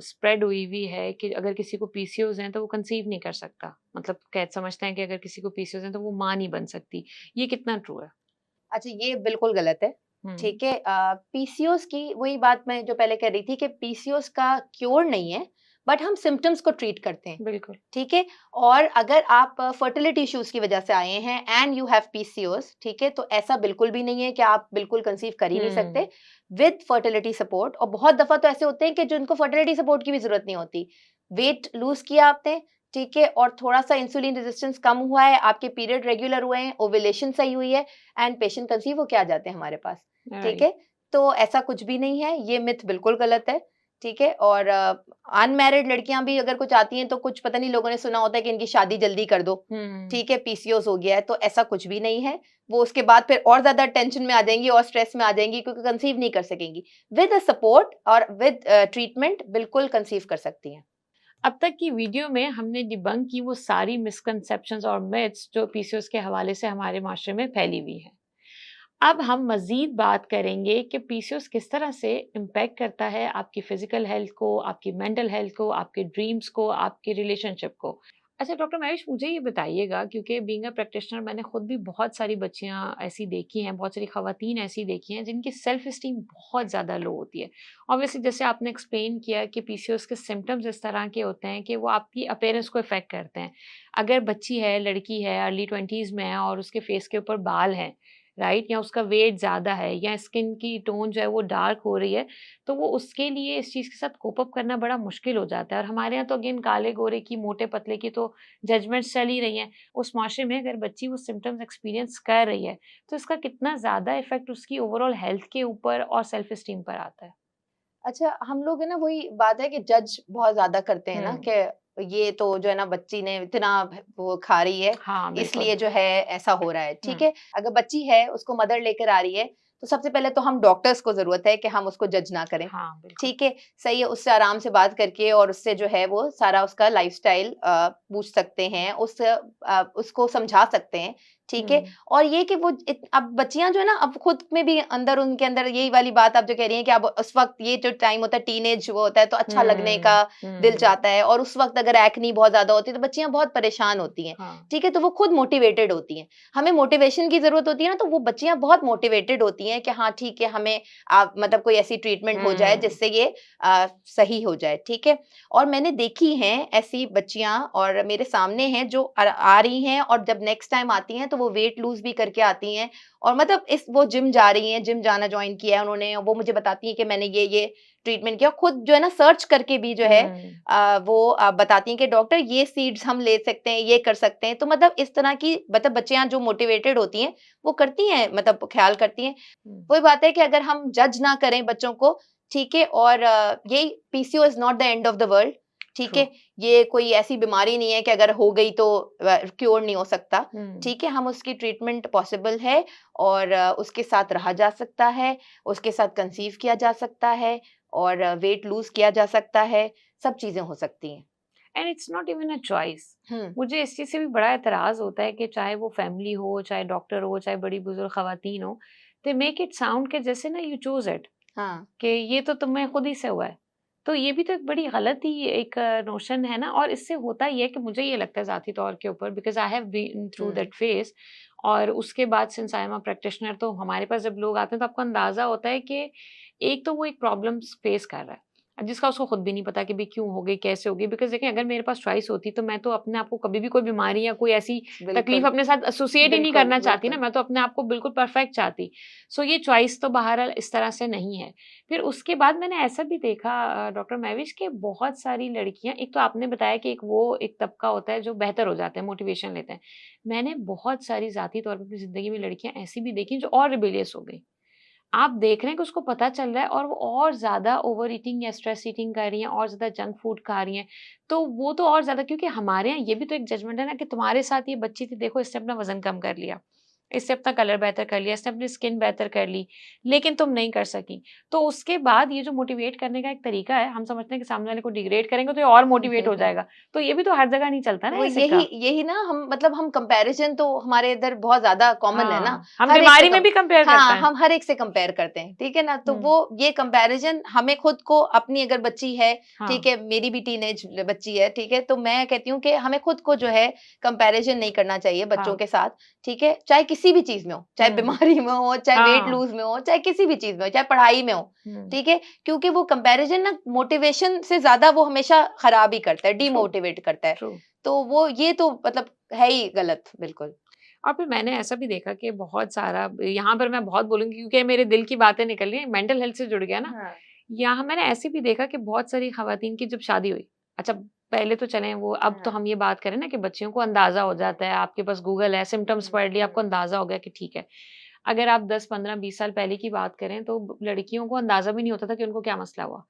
Speaker 1: स्प्रेड हुई है कि अगर किसी को पीसीओएस है तो वो कंसीव नहीं कर सकता, मतलब कैद समझते हैं कि अगर किसी को पीसीओएस है तो वो माँ नहीं बन सकती, ये कितना ट्रू है?
Speaker 2: अच्छा, ये बिल्कुल गलत है, ठीक है। पीसीओएस की वही बात मैं जो पहले कह रही थी कि पीसीओएस का क्योर नहीं है, बट हम सिम्टम्स को ट्रीट करते हैं।
Speaker 1: बिल्कुल।
Speaker 2: ठीक है। और अगर आप फर्टिलिटी इश्यूज की वजह से आए हैं एंड यू हैव पीसीओएस, ठीक है, तो ऐसा बिल्कुल भी नहीं है कि आप बिल्कुल कंसीव कर ही नहीं सकते विद फर्टिलिटी सपोर्ट। और बहुत दफा तो ऐसे होते हैं कि जिनको फर्टिलिटी सपोर्ट की भी जरूरत नहीं होती। वेट लूज किया आपने, ठीक है, और थोड़ा सा इंसुलिन रेजिस्टेंस कम हुआ है, आपके पीरियड रेगुलर हुए हैं, ओव्यूलेशन सही हुई है, एंड पेशेंट कंसीव होके आ जाते हैं हमारे पास। ठीक है। तो ऐसा कुछ भी नहीं है, ये मिथ बिल्कुल गलत है। ठीक है। और अनमैरिड लड़कियां भी अगर कुछ आती हैं तो कुछ पता नहीं लोगों ने सुना होता है कि इनकी शादी जल्दी कर दो, ठीक है, पीसीओएस हो गया है, तो ऐसा कुछ भी नहीं है। वो उसके बाद फिर और ज्यादा टेंशन में आ जाएंगी और स्ट्रेस में आ जाएंगी क्योंकि कंसीव नहीं कर सकेंगी। विद सपोर्ट और विद ट्रीटमेंट बिल्कुल कंसीव कर सकती हैं।
Speaker 1: अब तक की वीडियो में हमने डिबंक की वो सारी मिसकंसेप्शंस और मिथ्स जो पीसीओएस के हवाले से हमारे माशरे में फैली हुई हैं। अब हम मज़ीद बात करेंगे कि पीसीओएस किस तरह से इम्पैक्ट करता है आपकी फ़िज़िकल हेल्थ को, आपकी मेंटल हेल्थ को, आपके ड्रीम्स को, आपकी रिलेशनशिप को। अच्छा डॉक्टर महेश, मुझे ये बताइएगा, क्योंकि बीइंग अ प्रैक्टिशनर मैंने खुद भी बहुत सारी बच्चियाँ ऐसी देखी हैं, बहुत सारी ख़वातीन ऐसी देखी हैं जिनकी सेल्फ एस्टीम बहुत ज़्यादा लो होती है। ऑब्वियसली जैसे आपने एक्सप्लेन किया कि पीसीओएस के सिम्पटम्स इस तरह के होते हैं कि वो आपकी अपीयरेंस को इफ़ेक्ट करते हैं। अगर बच्ची है, लड़की है, अर्ली 20s में है और उसके फेस के ऊपर बाल हैं, राइट, या उसका वेट ज़्यादा है या स्किन की टोन जो है वो डार्क हो रही है, तो वो उसके लिए इस चीज़ के साथ कोप अप करना बड़ा मुश्किल हो जाता है। और हमारे यहाँ तो अगेन काले गोरे की, मोटे पतले की तो जजमेंट्स चल ही रही हैं। उस माशरे में अगर बच्ची वो सिम्टम्स एक्सपीरियंस कर रही है, तो इसका कितना ज़्यादा इफ़ेक्ट उसकी ओवरऑल हेल्थ के ऊपर और सेल्फ एस्टीम पर आता है?
Speaker 2: अच्छा, हम लोग है ना, वही बात है कि जज बहुत ज्यादा करते हैं ना
Speaker 1: हुँ।
Speaker 2: कि ये तो जो है ना बच्ची ने इतना वो खा रही है,
Speaker 1: हाँ, बिल्कुल।
Speaker 2: इसलिए जो है ऐसा हो रहा है। ठीक
Speaker 1: हुँ।
Speaker 2: है। अगर बच्ची है उसको मदर लेकर आ रही है, तो सबसे पहले तो हम डॉक्टर्स को जरूरत है कि हम उसको जज ना करें।
Speaker 1: हाँ, बिल्कुल।
Speaker 2: ठीक है। सही है, उससे आराम से बात करके और उससे जो है वो सारा उसका लाइफस्टाइल पूछ सकते हैं, उसको समझा सकते हैं। ठीक है।
Speaker 1: हुँ।
Speaker 2: और ये कि वो अब बच्चियां जो है ना, अब खुद में भी अंदर उनके अंदर यही वाली बात आप जो कह रही हैं कि अब उस वक्त ये जो टाइम होता है टीनेज वो होता है, तो अच्छा लगने का
Speaker 1: हुँ,
Speaker 2: दिल
Speaker 1: हुँ।
Speaker 2: चाहता है, और उस वक्त अगर एक्नी बहुत ज्यादा होती है तो बच्चियां बहुत परेशान होती हैं।
Speaker 1: हाँ।
Speaker 2: ठीक है। तो वो खुद मोटिवेटेड होती हैं, हमें मोटिवेशन की जरूरत होती है ना, तो वो बच्चियां बहुत मोटिवेटेड होती हैं कि हाँ ठीक है, हमें मतलब कोई ऐसी ट्रीटमेंट हो जाए
Speaker 1: हुँ।
Speaker 2: जिससे ये सही हो जाए। ठीक है। और मैंने देखी हैं ऐसी बच्चियां, और मेरे सामने हैं जो आ रही हैं, और जब नेक्स्ट टाइम आती हैं तो वो वेट लूज भी करके आती हैं, और मतलब इस वो जिम जा रही हैं, जिम जाना ज्वाइन किया है उन्होंने, वो मुझे बताती हैं कि मैंने ये ट्रीटमेंट किया, खुद जो है ना सर्च करके भी जो है
Speaker 1: हुँ।
Speaker 2: वो बताती हैं कि डॉक्टर ये सीड्स हम ले सकते हैं, ये कर सकते हैं। तो मतलब इस तरह की मतलब बच्चियां जो मोटिवेटेड होती हैं वो करती हैं, मतलब ख्याल करती हैं।
Speaker 1: हुँ।
Speaker 2: वही बात है कि अगर हम जज ना करें बच्चों को, ठीक है, और ये PCO is not the end of the world. ठीक
Speaker 1: ट्रू।
Speaker 2: है। ये कोई ऐसी बीमारी नहीं है कि अगर हो गई तो क्योर नहीं हो सकता।
Speaker 1: हुँ।
Speaker 2: ठीक है। हम उसकी ट्रीटमेंट पॉसिबल है, और उसके साथ रहा जा सकता है, उसके साथ कंसीव किया जा सकता है, और वेट लूज किया जा सकता है, सब चीजें हो सकती हैं।
Speaker 1: And it's not even a choice.
Speaker 2: Hmm.
Speaker 1: मुझे इस चीज़ से भी बड़ा एतराज़ होता है कि चाहे वो फैमिली हो, चाहे डॉक्टर हो, चाहे बड़ी-बुज़ुर्ग ख़वातीन हो, दे मेक इट साउंड कि जैसे ना यू चूज़ इट,
Speaker 2: हाँ।
Speaker 1: कि ये तो तुम्हें खुद ही से हुआ है। तो ये भी तो एक बड़ी गलत ही एक नोशन है ना। और इससे होता ये है कि मुझे ये लगता है ज़ाती तौर के ऊपर, because I have been through
Speaker 2: hmm.
Speaker 1: That phase. और उसके बाद since I am a practitioner, तो हमारे पास जब लोग आते हैं तो आपको अंदाज़ा होता है कि एक तो वो एक प्रॉब्लम्स फेस कर रहा है, जिसका उसको खुद भी नहीं पता कि भई क्यों हो गई, कैसे हो गई। बिकॉज़ देखिए, अगर मेरे पास चॉइस होती तो मैं तो अपने आप को कभी भी कोई बीमारी या कोई ऐसी तकलीफ
Speaker 2: बिल्कुल।
Speaker 1: अपने साथ एसोसिएट ही नहीं
Speaker 2: बिल्कुल।
Speaker 1: करना चाहती ना,
Speaker 2: बिल्कुल।
Speaker 1: मैं तो अपने आप को बिल्कुल परफेक्ट चाहती। सो ये चॉइस तो बहरहाल इस तरह से नहीं है। फिर उसके बाद मैंने ऐसा भी देखा डॉक्टर महविश, कि बहुत सारी लड़कियाँ, एक तो आपने बताया कि एक तबका होता है जो बेहतर हो जाते हैं, मोटिवेशन लेते हैं। मैंने बहुत सारी ज़ाती तौर पे अपनी ज़िंदगी में लड़कियाँ ऐसी भी देखी जो और रिबेलियस हो गई। आप देख रहे हैं कि उसको पता चल रहा है और वो और ज़्यादा ओवर ईटिंग या स्ट्रेस ईटिंग कर रही हैं, और ज़्यादा जंक फूड खा रही हैं। तो वो तो और ज़्यादा, क्योंकि हमारे यहाँ ये भी तो एक जजमेंट है ना कि तुम्हारे साथ ये बच्ची थी, देखो इसने अपना वज़न कम कर लिया, इसने अपना कलर बेहतर कर लिया, इसने अपनी स्किन बेहतर कर ली, लेकिन तुम नहीं कर सकी। तो उसके बाद ये जो मोटिवेट करने का एक तरीका है, हम समझते हैं कि सामने वाले को डिग्रेड करेंगे तो ये और मोटिवेट हो जाएगा। तो ये भी तो हर जगह नहीं चलता ना
Speaker 2: वो
Speaker 1: ये
Speaker 2: यही
Speaker 1: सिक्का।
Speaker 2: यही ना, हम मतलब हम कंपैरिजन तो हमारे इधर बहुत ज्यादा कॉमन है ना।
Speaker 1: हाँ, हम
Speaker 2: हर एक से
Speaker 1: बीमारी में भी कंपेयर करते
Speaker 2: हाँ,
Speaker 1: हैं।
Speaker 2: हम हर एक से कंपेयर करते हैं। ठीक है ना, तो
Speaker 1: हुँ,
Speaker 2: वो ये कंपैरिजन हमें खुद को, अपनी अगर बच्ची है,
Speaker 1: हाँ,
Speaker 2: ठीक है, मेरी भी टीनेज बच्ची है, ठीक है, तो मैं कहती हूँ कि हमें खुद को जो है कंपैरिजन नहीं करना चाहिए बच्चों
Speaker 1: हाँ,
Speaker 2: के साथ। ठीक है। चाहे किसी भी चीज में हो, चाहे बीमारी में हो, चाहे वेट
Speaker 1: हाँ।
Speaker 2: लूज में हो, चाहे किसी भी चीज में हो, चाहे पढ़ाई में हो, ठीक है, क्योंकि वो कंपैरिजन ना मोटिवेशन से ज्यादा वो हमेशा खराब ही करता है, डीमोटिवेट करता है।
Speaker 1: ट्रू।
Speaker 2: तो वो ये तो मतलब है ही गलत, बिल्कुल।
Speaker 1: और फिर मैंने ऐसा भी देखा कि बहुत सारा, यहाँ पर मैं बहुत बोलूँगी क्योंकि मेरे दिल की बातें निकल रही हैं, मेंटल हेल्थ से जुड़ गया ना।
Speaker 2: हाँ,
Speaker 1: यहाँ मैंने ऐसे भी देखा कि बहुत सारी ख़वातीन की जब शादी हुई, अच्छा पहले तो चलें वो, अब तो
Speaker 2: हाँ,
Speaker 1: हम ये बात करें ना कि बच्चियों को अंदाज़ा हो जाता है, आपके पास गूगल है, सिम्पटम्स पढ़ लिए, आपको अंदाज़ा हो गया कि ठीक है। अगर आप 10, 15, 20 साल पहले की बात करें तो लड़कियों को अंदाज़ा भी नहीं होता था कि उनको क्या मसला हुआ।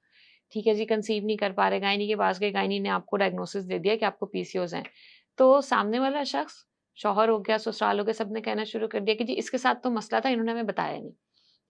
Speaker 1: ठीक है जी, कंसीव नहीं कर पा रहे, गायनी के पास गए, गायनी ने आपको डायग्नोसिस दे दिया कि आपको पीसीओएस है। तो सामने वाला शख्स, शौहर हो गया, ससुराल हो गया, सबने कहना शुरू कर दिया कि जी इसके साथ तो मसला था, इन्होंने हमें बताया नहीं।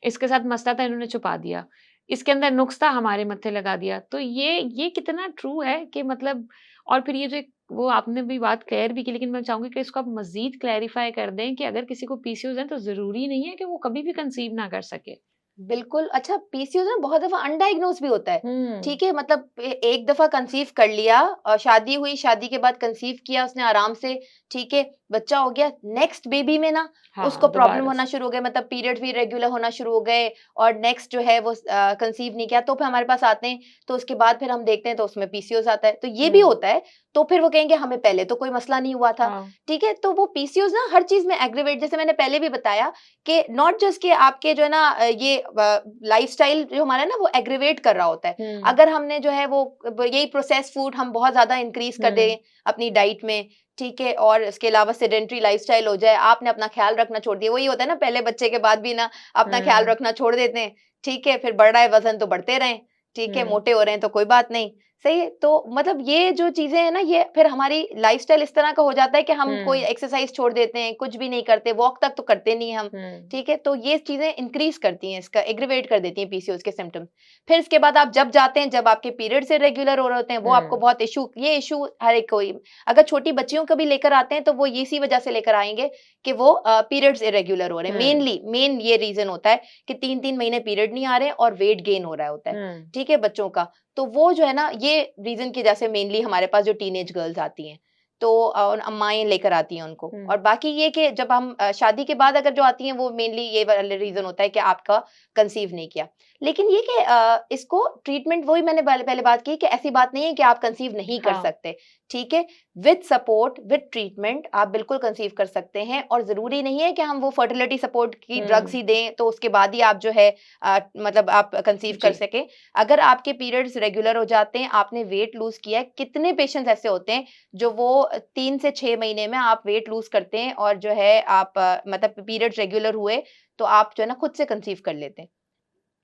Speaker 1: इसके साथ मसला था, इन्होंने छुपा दिया। इसके अंदर नुक्स था, हमारे मत्थे लगा दिया। तो ये कितना ट्रू है कि मतलब, और फिर ये जो एक वो आपने भी बात क्लियर भी की, लेकिन मैं चाहूँगी कि इसको आप मज़ीद क्लैरिफ़ाई कर दें कि अगर किसी को पीसीओएस है तो ज़रूरी नहीं है कि वो कभी भी कंसीव ना कर सके।
Speaker 2: बिल्कुल। अच्छा, पीसीओएस ना बहुत दफ़ा अनडायग्नोज भी होता है,
Speaker 1: हुँ।
Speaker 2: ठीक है? मतलब एक दफ़ा कंसीव कर लिया, शादी हुई, शादी के बाद कंसीव किया उसने आराम से, ठीक है? बच्चा हो गया, नेक्स्ट बेबी में ना
Speaker 1: हाँ,
Speaker 2: उसको प्रॉब्लम
Speaker 1: दोबारा
Speaker 2: होना
Speaker 1: से।
Speaker 2: शुरू हो गए, मतलब पीरियड्स भी रेगुलर होना शुरू हो गए, और नेक्स्ट जो है वो कंसीव नहीं किया, तो फिर हमारे पास आते हैं, तो उसके बाद फिर हम देखते हैं तो उसमें पीसीओएस आता है। तो ये भी
Speaker 1: हुँ।
Speaker 2: होता है, तो फिर वो कहेंगे हमें पहले तो कोई मसला नहीं हुआ था,
Speaker 1: हाँ।
Speaker 2: ठीक है? तो वो पीसीओएस ना हर चीज़ में एग्रीवेट, जैसे मैंने पहले भी बताया कि नॉट जस्ट कि आपके जो है ना ये लाइफस्टाइल जो हमारा है ना वो एग्रीवेट कर रहा होता है।
Speaker 1: हुँ,
Speaker 2: अगर हमने जो है वो यही प्रोसेस्ड फूड हम बहुत ज़्यादा इंक्रीज़ कर
Speaker 1: हुँ,
Speaker 2: दें अपनी डाइट में, ठीक है? और इसके अलावा सेडेंटरी लाइफस्टाइल हो जाए, आपने अपना ख़्याल रखना छोड़ दिया। वही होता है ना, पहले बच्चे के बाद भी ना अपना ख़्याल
Speaker 1: हुँ,
Speaker 2: रखना छोड़ देते हैं, ठीक है? फिर बढ़ रहा है वज़न तो बढ़ते रहें, ठीक है?
Speaker 1: हुँ,
Speaker 2: मोटे हो रहे हैं तो कोई बात नहीं, सही है? तो मतलब ये जो चीज़ें हैं ना, ये फिर हमारी लाइफस्टाइल इस तरह का हो जाता है कि हम कोई
Speaker 1: हुँ,
Speaker 2: एक्सरसाइज़ छोड़ देते हैं, कुछ भी नहीं करते, वॉक तक तो करते नहीं हम।
Speaker 1: हुँ,
Speaker 2: ठीक है? तो ये चीज़ें इंक्रीज़ करती हैं, इसका एग्रीवेट कर देती हैं पीसीओएस के सिम्पटम्स। फिर इसके बाद आप जब जाते हैं, जब आपके पीरियड्स इर्रेगुलर हो रहे होते हैं, वो आपको
Speaker 1: हुँ,
Speaker 2: बहुत ये इश्यू हर एक कोई, अगर छोटी बच्चियों को भी लेकर आते हैं, तो वो इसी वजह से लेकर आएँगे कि वो पीरियड्स इर्रेगुलर हो रहे हैं।
Speaker 1: हुँ,
Speaker 2: मेन ये रीज़न होता है कि 3-3 महीने पीरियड नहीं आ रहे हैं और वेट गेन हो रहा होता है,
Speaker 1: हुँ,
Speaker 2: ठीक है, बच्चों का। तो वो जो है ना, ये रीज़न की वजह से मेनली हमारे पास जो टीनेज गर्ल्स आती हैं, तो अम्माएँ लेकर आती हैं उनको।
Speaker 1: हुँ,
Speaker 2: और बाकी ये कि जब हम शादी के बाद अगर जो आती हैं, वो मेनली ये वाला रीज़न होता है कि आपका कंसीव नहीं किया। लेकिन ये कि इसको ट्रीटमेंट, वही मैंने पहले पहले बात की कि ऐसी बात नहीं है कि आप कंसीव नहीं कर
Speaker 1: हाँ,
Speaker 2: सकते, ठीक है? विद सपोर्ट, विद ट्रीटमेंट आप बिल्कुल कंसीव कर सकते हैं, और ज़रूरी नहीं है कि हम वो फर्टिलिटी सपोर्ट की ड्रग्स
Speaker 1: हुँ,
Speaker 2: ही दें, तो उसके बाद ही आप जो है मतलब आप कंसीव कर
Speaker 1: जी,
Speaker 2: सकें। अगर आपके पीरियड्स रेगुलर हो जाते हैं, आपने वेट लूज़ किया है, कितने पेशेंट्स ऐसे होते हैं जो वो 3 से 6 महीने में आप वेट लूज़ करते हैं, और जो है आप मतलब पीरियड्स रेगुलर हुए, तो आप जो है ना खुद से कंसीव कर लेते हैं।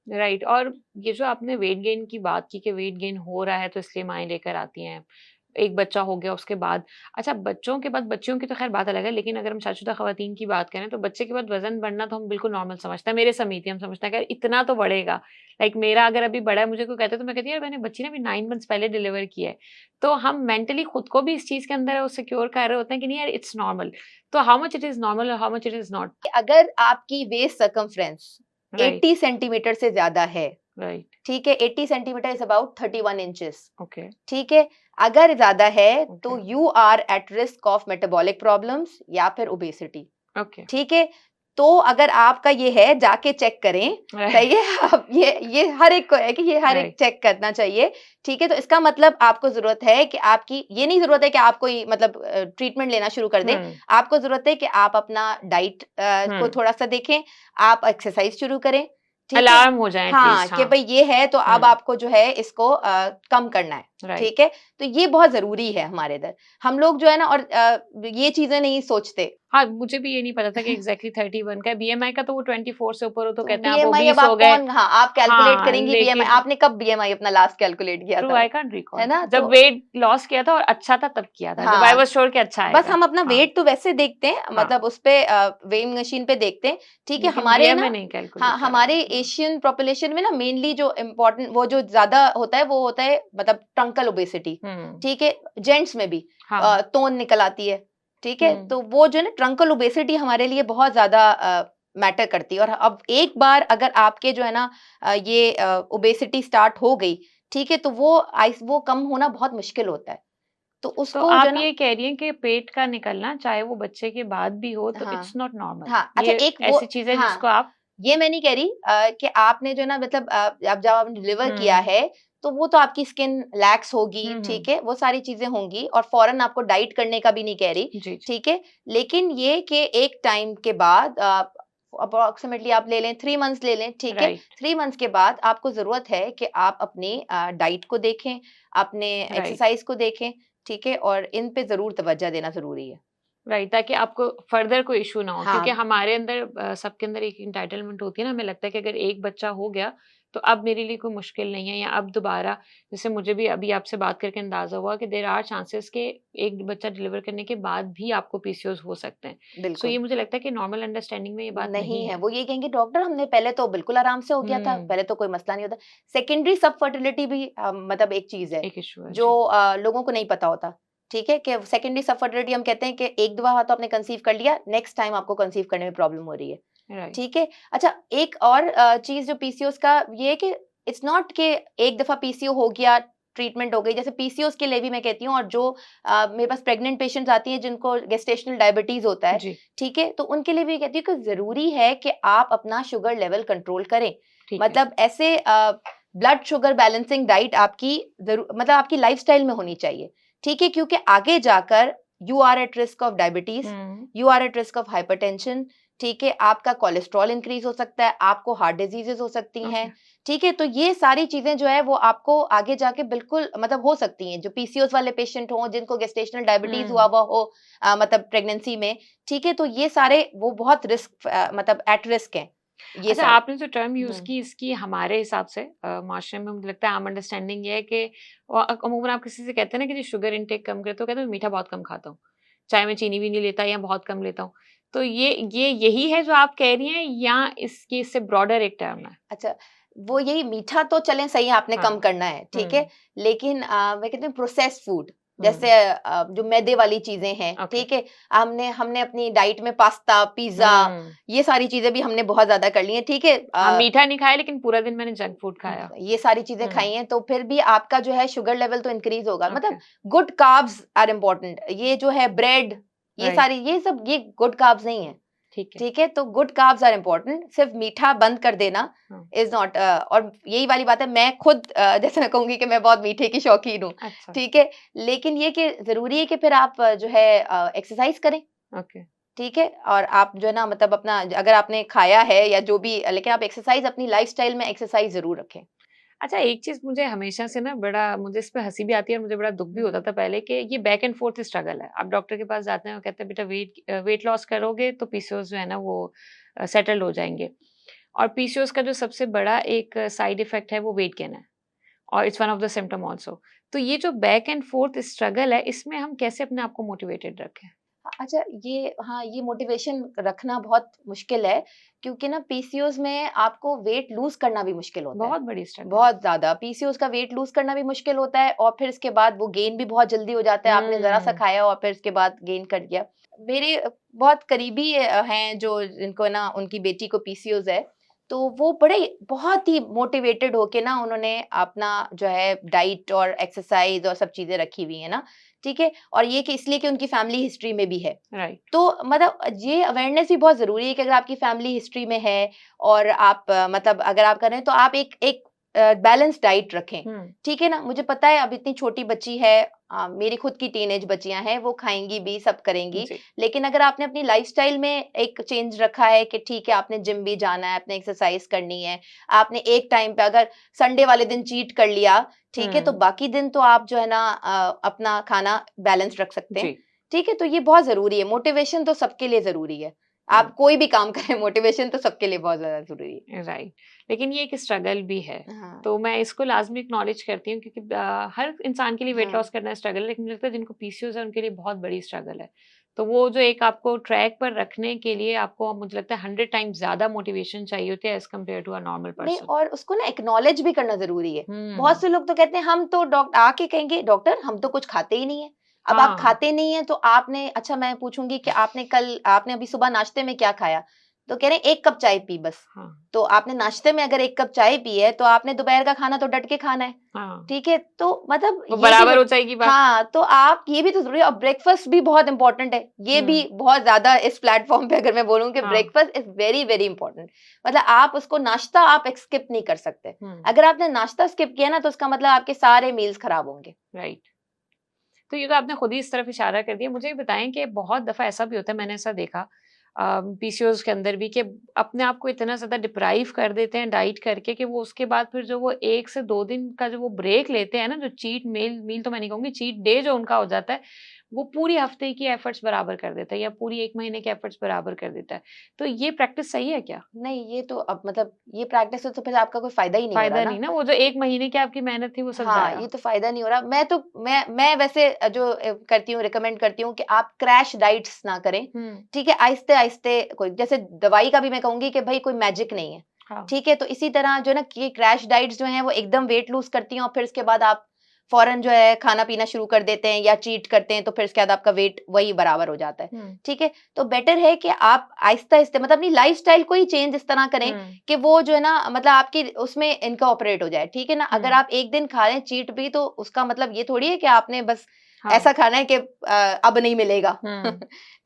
Speaker 1: राइट। और ये जो आपने वेट गेन की बात की कि वेट गेन हो रहा है तो इसलिए माएँ लेकर आती हैं। एक बच्चा हो गया उसके बाद, अच्छा बच्चों के बाद, बच्चियों की तो ख़ैर बात अलग है, लेकिन अगर हम शादीशुदा ख़वातीन की बात करें तो बच्चे के बाद वज़न बढ़ना तो हम बिल्कुल नॉर्मल समझते हैं, मेरे समेत ही हम समझते हैं कि यार इतना तो बढ़ेगा। लाइक मेरा अगर अभी बढ़ा है, मुझे कोई कहता है तो मैं कहती हूँ यार मैंने बच्ची ना अभी 9 मंथ्स पहले डिलीवर की है। तो हम मेंटली खुद को भी इस चीज़ के अंदर वो सिक्योर कर रहे होते हैं कि नहीं यार इट्स नॉर्मल। तो how much it is normal और how much it is not.
Speaker 2: अगर आपकी वेस्ट सर्कमफ्रेंस
Speaker 1: राइट,
Speaker 2: 80 सेंटीमीटर से ज़्यादा है,
Speaker 1: राइट,
Speaker 2: ठीक है? 80 centimetre is about 31 inches,
Speaker 1: okay,
Speaker 2: ठीक है? अगर ज़्यादा है,
Speaker 1: ओके,
Speaker 2: तो you are at risk of metabolic problems या फिर ओबेसिटी।
Speaker 1: ओके,
Speaker 2: ठीक है? तो अगर आपका ये है, जाके चेक करें, सही
Speaker 1: राइट,
Speaker 2: है? अब ये हर एक को है कि ये हर एक
Speaker 1: राइट,
Speaker 2: चेक करना चाहिए, ठीक है? तो इसका मतलब आपको ज़रूरत है कि आपकी ये नहीं ज़रूरत है कि आप कोई मतलब ट्रीटमेंट लेना शुरू कर दें।
Speaker 1: हुँ,
Speaker 2: आपको ज़रूरत है कि आप अपना डाइट को
Speaker 1: हुँ।
Speaker 2: थोड़ा-सा देखें, आप एक्सरसाइज़ शुरू करें, ठीक है?
Speaker 1: अलार्म हो जाए
Speaker 2: हाँ,
Speaker 1: एटलीस्ट,
Speaker 2: कि
Speaker 1: हाँ।
Speaker 2: भई ये है तो अब
Speaker 1: हुँ,
Speaker 2: आपको जो है इसको कम करना है,
Speaker 1: राइट।
Speaker 2: ठीक है? तो ये बहुत ज़रूरी है हमारे इधर। हम लोग जो है ना, और ये चीज़ें नहीं सोचते।
Speaker 1: हाँ, मुझे भी ये नहीं पता था कि एग्ज़ैक्टली 31 का है, बीएमआई का तो वो 24 से ऊपर हो तो
Speaker 2: तो
Speaker 1: कहते हैं आप
Speaker 2: बीएमआई अब
Speaker 1: ओबीस हो
Speaker 2: आप
Speaker 1: गए।
Speaker 2: कौन, हाँ, आप कैलकुलेट
Speaker 1: हाँ,
Speaker 2: करेंगी बीएमआई,
Speaker 1: लेकिन
Speaker 2: आपने कब बीएमआई अपना लास्ट कैलकुलेट किया
Speaker 1: ट्रू
Speaker 2: था?
Speaker 1: आई कांट
Speaker 2: है
Speaker 1: रिकॉल।
Speaker 2: ना?
Speaker 1: जब
Speaker 2: तो
Speaker 1: वेट लॉस किया था और अच्छा था तब किया था, जब आई
Speaker 2: हाँ,
Speaker 1: वाज़ श्योर कि अच्छा
Speaker 2: बस
Speaker 1: आएगा।
Speaker 2: हम अपना
Speaker 1: हाँ,
Speaker 2: वेट तो वैसे देखते हैं,
Speaker 1: हाँ,
Speaker 2: मतलब उसपे वेइंग मशीन पे देखते हैं, ठीक है?
Speaker 1: लेकिन
Speaker 2: हमारे
Speaker 1: बीएमआई
Speaker 2: ना,
Speaker 1: नहीं
Speaker 2: हाँ,
Speaker 1: कैलकुलेट करा है।
Speaker 2: हमारे
Speaker 1: हाँ,
Speaker 2: एशियन पॉपुलेशन में ना मेनली जो इम्पोर्टेंट वो जो ज़्यादा होता है, वो होता है मतलब ट्रंकल ओबेसिटी,
Speaker 1: हुँ,
Speaker 2: ठीक है? जेंट्स में भी
Speaker 1: हाँ,
Speaker 2: तोन निकल आती है, ठीक है?
Speaker 1: हुँ,
Speaker 2: तो वो जो है ना ट्रंकल ओबेसिटी हमारे लिए बहुत ज़्यादा मैटर करती है, और अब एक बार अगर आपके जो है ना ये ओबेसिटी स्टार्ट हो गई, ठीक है? तो वो वो कम होना बहुत मुश्किल होता है। तो
Speaker 1: तो
Speaker 2: उसको जो
Speaker 1: आप
Speaker 2: ना
Speaker 1: ये कह रही हैं कि पेट का निकलना चाहे वो बच्चे के बाद भी हो तो इट्स
Speaker 2: हाँ,
Speaker 1: नॉट नॉर्मल।
Speaker 2: हाँ, अच्छा
Speaker 1: ये
Speaker 2: एक वो
Speaker 1: ऐसी चीज़ है
Speaker 2: हाँ,
Speaker 1: जिसको आप
Speaker 2: ये मैं नहीं कह रही कि आपने जो ना मतलब अब जब आपने डिलीवर किया
Speaker 1: हुँ,
Speaker 2: है, तो वो तो आपकी स्किन लैक्स होगी,
Speaker 1: हुँ, हुँ।
Speaker 2: ठीक है? वो सारी चीज़ें होंगी और फ़ौरन आपको डाइट करने का भी नहीं कह रही,
Speaker 1: जी, जी।
Speaker 2: ठीक है? लेकिन ये कि एक टाइम के बाद अप्रॉक्सिमेटली आप ले लें 3 मंथ्स ले लें, ठीक है?
Speaker 1: राइट,
Speaker 2: 3 मंथ्स के बाद आपको ज़रूरत है कि आप अपनी डाइट को देखें, अपने
Speaker 1: राइट,
Speaker 2: एक्सरसाइज़ को देखें, ठीक है? और इन पे ज़रूर तवज्जो देना ज़रूरी है।
Speaker 1: राइट ताकि आपको फर्दर कोई इश्यू ना हो क्योंकि
Speaker 2: हाँ,
Speaker 1: हमारे अंदर सबके अंदर एक एंटाइटलमेंट होती है ना, हमें लगता है कि अगर एक बच्चा हो गया, तो अब मेरे लिए कोई मुश्किल नहीं है या अब दोबारा जैसे मुझे भी अभी आपसे बात करके अंदाज़ा हुआ कि देयर आर चांसेस कि एक बच्चा डिलीवर करने के बाद भी आपको पीसीओएस हो सकते हैं। सो
Speaker 2: बिल्कुल।
Speaker 1: ये मुझे लगता है कि नॉर्मल अंडरस्टैंडिंग में ये बात
Speaker 2: नहीं
Speaker 1: नहीं
Speaker 2: है,
Speaker 1: है।
Speaker 2: वो ये कहेंगे डॉक्टर हमने पहले तो बिल्कुल आराम से हो गया था,
Speaker 1: हुँ,
Speaker 2: पहले तो कोई मसला नहीं होता। सेकेंडरी सब फर्टिलिटी भी मतलब एक चीज़ है,
Speaker 1: एक इश्यू है।
Speaker 2: जो
Speaker 1: जी,
Speaker 2: लोगों को नहीं पता होता, ठीक है? कि सेकेंडरी सब फर्टिलिटी हम कहते हैं कि एक दफ़ा तो आपने कंसीव कर लिया, नेक्स्ट टाइम आपको कंसीव करने में प्रॉब्लम हो रही है,
Speaker 1: राइट।
Speaker 2: ठीक है? अच्छा एक और चीज़ जो पीसीओएस का ये है कि इट्स नॉट कि एक दफ़ा पीसीओ हो गया, ट्रीटमेंट हो गई। जैसे पीसीओएस के लिए भी मैं कहती हूँ और जो मेरे पास प्रेग्नेंट पेशेंट्स आती हैं जिनको गेस्टेशनल डायबिटीज़ होता है,
Speaker 1: जी,
Speaker 2: ठीक है? तो उनके लिए भी कहती हूँ कि ज़रूरी है कि आप अपना शुगर लेवल कंट्रोल करें।
Speaker 1: ठीक है।
Speaker 2: मतलब ऐसे ब्लड शुगर बैलेंसिंग डाइट आपकी मतलब आपकी लाइफ़स्टाइल में होनी चाहिए, ठीक है? क्योंकि आगे जाकर you are at risk of diabetes,
Speaker 1: हुँ,
Speaker 2: you are at risk of hypertension, ठीक है? आपका कोलेस्टेरॉल इंक्रीज़ हो सकता है, आपको हार्ट डिज़ीज़ेज़ हो सकती
Speaker 1: ओके।
Speaker 2: हैं, ठीक है? तो ये सारी चीज़ें जो है वो आपको आगे जाके बिल्कुल मतलब हो सकती हैं। जो पीसीओएस वाले पेशेंट हों, जिनको गेस्टेशनल डायबिटीज़ हुआ
Speaker 1: हुँ।
Speaker 2: हुआ हो मतलब प्रेगनेंसी में, ठीक है? तो ये सारे वो बहुत रिस्क मतलब एट रिस्क हैं, ये
Speaker 1: अच्छा,
Speaker 2: सारे।
Speaker 1: आपने जो टर्म यूज़
Speaker 2: हुँ,
Speaker 1: की इसकी हमारे हिसाब से माशरे में मुझे लगता है आम अंडरस्टैंडिंग ये है कि अमूमन आप किसी से कहते हैं ना कि जी शुगर इंटेक कम करे तो कहते हैं मैं मीठा बहुत कम खाता हूँ। चाहे मैं चीनी भी नहीं लेता या बहुत कम लेता हूँ। तो ये यही है जो आप कह रही हैं या इसके इससे ब्रॉडर एक टर्म है?
Speaker 2: अच्छा, वो यही मीठा तो चलें सही आपने
Speaker 1: हाँ।
Speaker 2: कम करना है, ठीक है?
Speaker 1: हुँ,
Speaker 2: लेकिन मैं कहती हूँ प्रोसेस्ड फूड जैसे
Speaker 1: हुँ।
Speaker 2: जो मैदे वाली चीज़ें हैं,
Speaker 1: ओके।
Speaker 2: ठीक है? हमने हमने अपनी डाइट में पास्ता, पिज़्ज़ा
Speaker 1: हुँ।
Speaker 2: ये सारी चीज़ें भी हमने बहुत ज़्यादा कर ली हैं, ठीक है?
Speaker 1: हाँ, मीठा नहीं खाया लेकिन पूरा दिन मैंने जंक फूड खाया।
Speaker 2: ये सारी चीज़ें
Speaker 1: हुँ,
Speaker 2: खाई हैं, तो फिर भी आपका जो है शुगर लेवल तो इंक्रीज़ होगा।
Speaker 1: ओके,
Speaker 2: मतलब गुड कार्ब्स आर इम्पोर्टेंट। ये जो है ब्रेड,
Speaker 1: राइट,
Speaker 2: ये सब ये गुड कार्ब्स नहीं है।
Speaker 1: ठीक है।
Speaker 2: ठीक है? तो गुड कार्ब्स आर इम्पोर्टेंट, सिर्फ़ मीठा बंद कर देना
Speaker 1: हाँ,
Speaker 2: इज़ नॉट और यही वाली बात है मैं खुद जैसे मैं कहूँगी कि मैं बहुत मीठे की शौकीन हूँ,
Speaker 1: अच्छा,
Speaker 2: ठीक है? लेकिन ये कि ज़रूरी है कि फिर आप जो है एक्सरसाइज़ करें,
Speaker 1: ओके।
Speaker 2: ठीक है? और आप जो है ना मतलब अपना अगर आपने खाया है या जो भी लेकिन आप एक्सरसाइज़ अपनी लाइफ़स्टाइल में एक्सरसाइज़ ज़रूर रखें।
Speaker 1: अच्छा, एक चीज़ मुझे हमेशा से ना बड़ा मुझे इस पे हँसी भी आती है और मुझे बड़ा दुःख भी होता
Speaker 2: हुँ,
Speaker 1: था पहले कि ये बैक एंड फ़ोर्थ स्ट्रगल है। आप डॉक्टर के पास जाते हैं, वो कहते हैं बेटा वेट लॉस करोगे तो पीसीओएस जो है ना वो सेटल्ड हो जाएँगे। और पीसीओएस का जो सबसे बड़ा एक साइड इफ़ेक्ट है वो वेट गेन है और it's one of the symptom also. तो ये जो बैक एंड फ़ोर्थ स्ट्रगल है, इसमें हम कैसे अपने आप को मोटिवेटेड रखें?
Speaker 2: अच्छा ये हाँ, ये मोटिवेशन रखना बहुत मुश्किल है क्योंकि ना पीसीओज़ में आपको वेट लूज़ करना भी मुश्किल होता है।
Speaker 1: बहुत बड़ी स्ट्रगल है।
Speaker 2: बहुत ज़्यादा पीसीओज़ का वेट लूज़ करना भी मुश्किल होता है और फिर इसके बाद वो गेन भी बहुत जल्दी हो जाता है। आपने ज़रा-सा
Speaker 1: हुँ,
Speaker 2: खाया और फिर इसके बाद गेन कर गया। मेरे बहुत करीबी हैं जो जिनको ना उनकी बेटी को पीसीओज़ है, तो वो बड़े बहुत ही मोटिवेटेड होके ना उन्होंने अपना जो है डाइट और एक्सरसाइज़ और सब चीज़ें रखी हुई हैं ना, ठीक है? और ये कि इसलिए कि उनकी फैमिली हिस्ट्री में भी है।
Speaker 1: राइट।
Speaker 2: तो मतलब ये अवेयरनेस भी बहुत ज़रूरी है कि अगर आपकी फैमिली हिस्ट्री में है और आप मतलब अगर आप कर रहे हैं तो आप एक एक बैलेंस डाइट रखें,
Speaker 1: हुँ,
Speaker 2: ठीक है ना? मुझे पता है अब इतनी छोटी बच्ची है मेरी खुद की टीनेज बच्चियाँ हैं, वो खाएँगी भी, सब करेंगी।
Speaker 1: जी।
Speaker 2: लेकिन अगर आपने अपनी लाइफ़स्टाइल में एक चेंज रखा है कि ठीक है आपने जिम भी जाना है, आपने एक्सरसाइज़ करनी है, आपने एक टाइम पे अगर संडे वाले दिन चीट कर लिया, ठीक है? तो
Speaker 1: हुँ,
Speaker 2: बाकी दिन तो आप जो है ना अपना खाना बैलेंस रख सकते हैं।
Speaker 1: जी।
Speaker 2: ठीक है, तो ये बहुत ज़रूरी है, मोटिवेशन तो सबके लिए ज़रूरी है।
Speaker 1: हुँ।
Speaker 2: आप कोई भी काम करें मोटिवेशन तो सबके लिए बहुत ज़्यादा ज़रूरी है।
Speaker 1: राइट लेकिन ये एक स्ट्रगल भी है
Speaker 2: हाँ,
Speaker 1: तो मैं इसको लाजमी एक्नॉलेज करती हूँ क्योंकि हर इंसान के लिए वेट
Speaker 2: हाँ।
Speaker 1: लॉस करना स्ट्रगल है लेकिन मुझे लगता है जिनको पीसीओएस है उनके लिए बहुत बड़ी स्ट्रगल है तो वो जो एक आपको ट्रैक पर रखने के लिए आपको मुझे लगता है 100 टाइम्स ज्यादा मोटिवेशन चाहिए होती है as compare to a normal
Speaker 2: नहीं
Speaker 1: पर्सन।
Speaker 2: और उसको ना एक्नॉलेज भी करना ज़रूरी है। बहुत
Speaker 1: हम्म।
Speaker 2: से लोग तो कहते हैं हम तो आके कहेंगे डॉक्टर हम तो कुछ खाते ही नहीं है। अब आप
Speaker 1: हाँ।
Speaker 2: खाते नहीं हैं तो आपने अच्छा मैं पूछूँगी कि आपने अभी सुबह नाश्ते में क्या खाया? तो कह रहे हैं 1 कप चाय पी बस।
Speaker 1: हाँ,
Speaker 2: तो आपने नाश्ते में अगर 1 कप चाय पी है तो आपने दोपहर का खाना तो डट के खाना है,
Speaker 1: हाँ,
Speaker 2: ठीक है? तो मतलब
Speaker 1: वो
Speaker 2: ये भी
Speaker 1: बराबर हो जाएगी बात।
Speaker 2: हाँ, तो आप ये भी तो ज़रूरी है, और ब्रेकफ़ास्ट भी बहुत इम्पोर्टेंट है। ये भी बहुत ज़्यादा इस प्लेटफ़ॉर्म पे अगर मैं बोलूँ कि
Speaker 1: हाँ।
Speaker 2: Breakfast is very, very important. मतलब आप उसको नाश्ता आप स्किप नहीं कर सकते।
Speaker 1: हुँ,
Speaker 2: अगर आपने नाश्ता स्किप किया ना तो उसका मतलब आपके सारे मील्स खराब होंगे।
Speaker 1: राइट। तो ये तो आपने खुद ही इस तरफ इशारा कर दिया। मुझे ये बताएँ कि बहुत दफ़ा ऐसा भी होता है, मैंने ऐसा देखा पीसीओएस के अंदर भी, कि अपने आप को इतना ज़्यादा डिप्राइव कर देते हैं डाइट करके कि वो उसके बाद फिर जो वो 1 से 2 दिन का जो वो ब्रेक लेते हैं ना, जो चीट मील मील तो मैं नहीं कहूँगी, चीट डे जो उनका हो जाता है, वो पूरी हफ्ते की एफर्ट्स बराबर कर देता है या पूरी 1 महीने के एफर्ट्स बराबर कर देता है। तो ये प्रैक्टिस सही है क्या?
Speaker 2: नहीं, ये तो अब मतलब ये प्रैक्टिस से तो फिर आपका कोई फ़ायदा ही नहीं हो रहा
Speaker 1: फ़ायदा
Speaker 2: ना।
Speaker 1: नहीं ना, वो जो 1 महीने की आपकी मेहनत थी वो सब
Speaker 2: हाँ,
Speaker 1: ज़ाया।
Speaker 2: ये तो फ़ायदा नहीं हो रहा। मैं वैसे जो करती हूँ, रिकमेंड करती हूँ कि आप क्रैश डाइट्स ना करें,
Speaker 1: हुँ,
Speaker 2: ठीक है? आहिस्ते-आहिस्ते, कोई जैसे दवाई का भी मैं कहूँगी कि भई कोई मैजिक नहीं है,
Speaker 1: हाँ।
Speaker 2: ठीक है? तो इसी तरह जो है ना कि क्रैश डाइट्स जो हैं वो एकदम वेट लूज़ करती हैं और फिर उसके बाद आप फ़ौरन जो है खाना-पीना शुरू कर देते हैं या चीट करते हैं, तो फिर उसके बाद आपका वेट वही बराबर हो जाता है,
Speaker 1: हुँ,
Speaker 2: ठीक है? तो बेटर है कि आप आहिस्ता-आहिस्ता मतलब अपनी लाइफ़स्टाइल को ही चेंज इस तरह करें
Speaker 1: हुँ,
Speaker 2: कि वो जो है ना मतलब आपकी उसमें इनकॉर्पोरेट हो जाए, ठीक है ना? अगर
Speaker 1: हुँ,
Speaker 2: आप एक दिन खा रहे हैं चीट भी तो उसका मतलब ये थोड़ी है कि आपने बस
Speaker 1: हाँ।
Speaker 2: ऐसा खाना है कि अब नहीं मिलेगा।
Speaker 1: हुँ,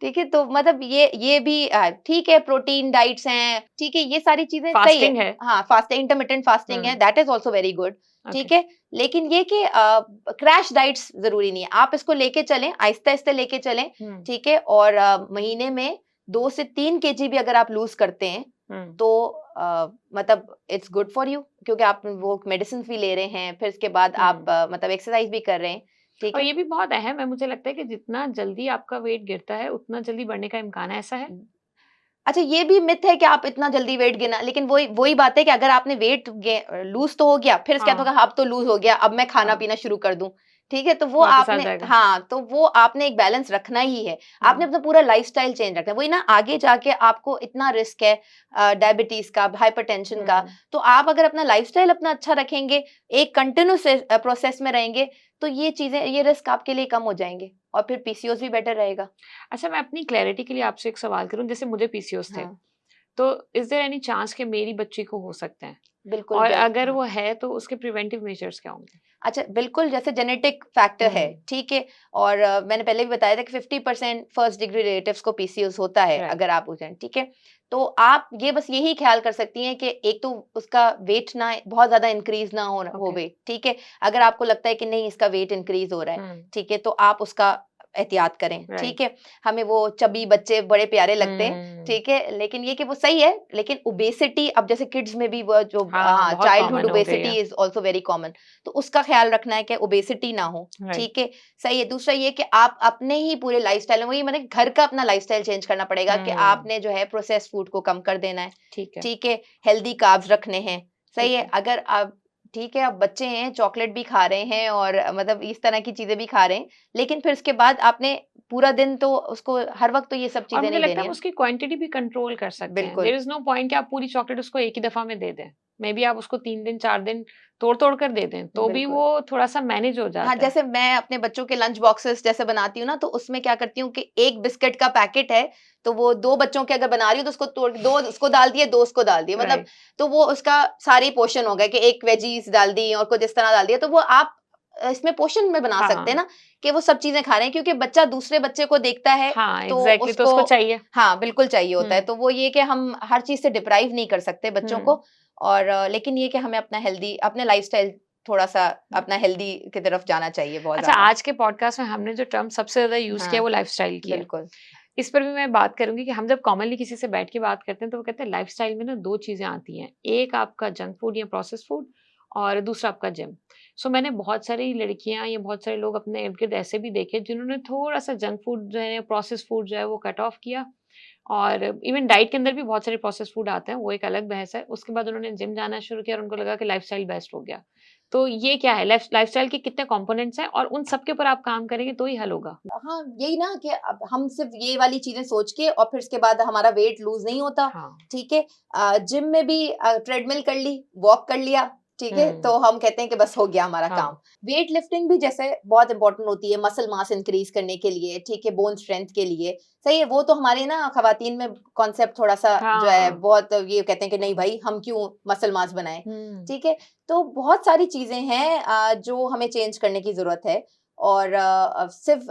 Speaker 2: ठीक है? तो मतलब ये भी ठीक है, प्रोटीन डाइट्स हैं, ठीक है? ये सारी चीज़ें सही है।
Speaker 1: फास्टिंग है।
Speaker 2: हाँ, फास्टिंग, इंटरमिटेंट फास्टिंग है,
Speaker 1: hmm,
Speaker 2: that is also very good,
Speaker 1: okay.
Speaker 2: ठीक है? लेकिन ये कि क्रैश डाइट्स ज़रूरी नहीं है। आप इसको लेके चलें, आहिस्ता-आहिस्ता लेके चलें,
Speaker 1: हुँ,
Speaker 2: ठीक है? और महीने में 2 से 3 केजी भी अगर आप लूज़ करते हैं
Speaker 1: हुँ,
Speaker 2: तो मतलब इट्स गुड फॉर यू, क्योंकि आप वो मेडिसिन भी ले रहे हैं, फिर इसके बाद आप
Speaker 1: हुँ।
Speaker 2: मतलब एक्सरसाइज भी कर रहे हैं, ठीक
Speaker 1: और
Speaker 2: है?
Speaker 1: ये भी बहुत अहम है, मुझे लगता है कि जितना जल्दी आपका वेट गिरता है, उतना जल्दी बढ़ने का इम्कान है, ऐसा है?
Speaker 2: अच्छा, ये भी मिथ है कि आप इतना जल्दी वेट गिना, लेकिन वही वही बात है कि अगर आपने वेट लूज तो हो गया, फिर इसके बाद
Speaker 1: हाँ,
Speaker 2: होगा अब तो लूज हो गया, अब मैं खाना
Speaker 1: हाँ,
Speaker 2: पीना शुरू कर दूं, ठीक है? तो वो
Speaker 1: वापस आ
Speaker 2: आपने,
Speaker 1: जाएगा।
Speaker 2: हाँ, तो वो आपने एक बैलेंस रखना ही है। आपने
Speaker 1: हुँ,
Speaker 2: अपना पूरा लाइफस्टाइल चेंज रखना है, वही ना, आगे जाके आपको इतना रिस्क है डायबिटीज का, हाइपरटेंशन का।
Speaker 1: हुँ।
Speaker 2: तो आप अगर अपना लाइफस्टाइल अपना अच्छा रखेंगे, एक कंटिन्यूस प्रोसेस में रहेंगे, तो ये चीजें, ये रिस्क आपके लिए कम हो जाएंगे और फिर पीसीओएस भी बेटर रहेगा।
Speaker 1: अच्छा, मैं अपनी क्लैरिटी के लिए आपसे एक सवाल करूँ, जैसे मुझे पीसीओएस थे,
Speaker 2: हाँ,
Speaker 1: तो इज़ देयर एनी चांस कि मेरी बच्ची को हो सकते हैं?
Speaker 2: बिल्कुल,
Speaker 1: और अगर
Speaker 2: हाँ।
Speaker 1: वो है, तो उसके प्रिवेंटिव मेजर्स क्या होंगे?
Speaker 2: अच्छा, बिल्कुल, जैसे जेनेटिक फैक्टर है,
Speaker 1: हुँ,
Speaker 2: ठीक है? और मैंने पहले भी बताया था कि 50% फर्स्ट डिग्री रिलेटिव्स को पीसीओएस होता है,
Speaker 1: राइट,
Speaker 2: अगर आप हो जाएँ, ठीक है? तो आप ये बस यही ख्याल कर सकती हैं कि एक तो उसका वेट ना बहुत ज़्यादा इंक्रीज़ ना
Speaker 1: ओके।
Speaker 2: होवे, ठीक है? अगर आपको लगता है कि नहीं इसका वेट इंक्रीज़ हो रहा है,
Speaker 1: हुँ,
Speaker 2: ठीक है? तो आप उसका एहतियात करें,
Speaker 1: राइट।
Speaker 2: ठीक है? हमें वो चबी बच्चे बड़े प्यारे लगते हैं,
Speaker 1: हुँ,
Speaker 2: ठीक है? लेकिन ये कि वो सही है, लेकिन ओबेसिटी अब जैसे किड्स में भी वो जो
Speaker 1: हाँ,
Speaker 2: हाँ,
Speaker 1: बहुत
Speaker 2: चाइल्डहुड
Speaker 1: कॉमन हो गई
Speaker 2: ओबेसिटी
Speaker 1: है।
Speaker 2: Is also very common. तो उसका ख्याल रखना है कि ओबेसिटी ना हो,
Speaker 1: राइट,
Speaker 2: ठीक है? सही है। दूसरा ये कि आप अपने ही पूरे लाइफ़स्टाइल में, वही मैंने घर का अपना लाइफ़स्टाइल चेंज करना पड़ेगा कि
Speaker 1: हुँ,
Speaker 2: आपने जो है प्रोसेस्ड फूड को कम कर देना है,
Speaker 1: ठीक है,
Speaker 2: ठीक है? हेल्दी कार्ब्स रखने हैं, सही
Speaker 1: ठीक
Speaker 2: है?
Speaker 1: है।
Speaker 2: अगर आप ठीक है, अब बच्चे हैं, चॉकलेट भी खा रहे हैं और मतलब इस तरह की चीज़ें भी खा रहे हैं, लेकिन फिर उसके बाद आपने पूरा दिन तो उसको हर वक़्त तो ये सब
Speaker 1: और
Speaker 2: चीज़ें
Speaker 1: मुझे
Speaker 2: नहीं
Speaker 1: लगता
Speaker 2: देनी
Speaker 1: है
Speaker 2: है।
Speaker 1: उसकी क्वांटिटी भी कंट्रोल कर सकते हैं।
Speaker 2: बिल्कुल।
Speaker 1: देयर इज़ नो पॉइंट कि आप पूरी चॉकलेट उसको एक ही दफ़ा में दे दें। मेबी आप उसको 3 दिन, 4 दिन तोड़-तोड़ कर दे दें, तो भी
Speaker 2: बिल्कुल।
Speaker 1: वो थोड़ा-सा मैनेज हो
Speaker 2: हाँ,
Speaker 1: जाता है।
Speaker 2: जैसे मैं अपने बच्चों के लंच बॉक्सेस जैसे बनाती हूँ ना, तो उसमें क्या करती हूँ कि 1 बिस्किट का पैकेट है, तो वो 2 बच्चों के अगर बना रही हूँ, तो उसको तोड़ 2 उसको डाल दिए, 2 उसको डाल दिए। मतलब
Speaker 1: राइट,
Speaker 2: तो वो उसका सारे ही पोर्शन हो गए कि 1 वेजीज़ डाल दी और कुछ इस तरह डाल दिया। तो वो आप इसमें पोर्शन में बना सकते हैं
Speaker 1: हाँ,
Speaker 2: ना, कि वो सब चीज़ें खा रहे हैं, क्योंकि बच्चा दूसरे बच्चे को देखता है,
Speaker 1: हाँ,
Speaker 2: तो
Speaker 1: एग्ज़ैक्टली तो
Speaker 2: उसको
Speaker 1: उसको चाहिए।
Speaker 2: हाँ, बिल्कुल चाहिए होता है।
Speaker 1: हुँ,
Speaker 2: तो वो ये कि हम हर चीज़ से डिप्राइव नहीं कर सकते बच्चों
Speaker 1: हुँ,
Speaker 2: को, और लेकिन ये कि हमें अपना हेल्दी अपने लाइफ़स्टाइल थोड़ा-सा
Speaker 1: हुँ।
Speaker 2: अपना हेल्दी की तरफ जाना चाहिए बहुत
Speaker 1: अच्छा,
Speaker 2: ज़्यादा।
Speaker 1: आज के पॉडकास्ट में हमने जो टर्म सबसे ज़्यादा यूज़ किया
Speaker 2: हाँ,
Speaker 1: है, वो लाइफ़स्टाइल की है।
Speaker 2: बिल्कुल।
Speaker 1: इस पर भी मैं बात करूँगी कि हम जब कॉमनली किसी से बैठ के बात करते हैं, तो वो कहते हैं लाइफ़स्टाइल में ना 2 चीज़ें आती हैं। एक आपका जंक फूड या प्रोसेस्ड फूड और दूसरा आपका जिम। सो मैंने बहुत सारी लड़कियाँ या बहुत सारे लोग अपने इर्द-गिर्द ऐसे भी देखे जिन्होंने थोड़ा-सा जंक फूड जो है, प्रोसेस्ड फूड जो है वो कट ऑफ किया और इवन डाइट के अंदर भी बहुत सारे प्रोसेस्ड फूड आते हैं, वो एक अलग बहस है। उसके बाद उन्होंने जिम जाना शुरू किया और उनको लगा कि लाइफ़स्टाइल बेस्ट हो गया। तो ये क्या है? लाइफ़स्टाइल के कितने कंपोनेंट्स हैं और उन सब के ऊपर आप काम करेंगे तो ही हल होगा?
Speaker 2: हाँ, यही ना कि अब हम सिर्फ़ ये वाली चीज़ें सोच के और फिर उसके बाद हमारा वेट लूज़ नहीं होता,
Speaker 1: हाँ,
Speaker 2: ठीक है? जिम में भी ट्रेडमिल कर ली, वॉक कर लिया, ठीक है, तो हम कहते हैं कि बस हो गया हमारा
Speaker 1: हाँ।
Speaker 2: काम। वेट लिफ्टिंग भी जैसे बहुत इंपॉर्टेंट होती है मसल मास इंक्रीज करने के लिए, ठीक है, बोन स्ट्रेंथ के लिए, सही है। वो तो हमारे ना खवातीन में कॉन्सेप्ट थोड़ा सा जो है
Speaker 1: हाँ।
Speaker 2: बहुत ये कहते हैं कि नहीं भाई हम क्यों मसल मास बनाएं, ठीक है। तो बहुत सारी चीजें हैं जो हमें चेंज करने की जरूरत है। और सिर्फ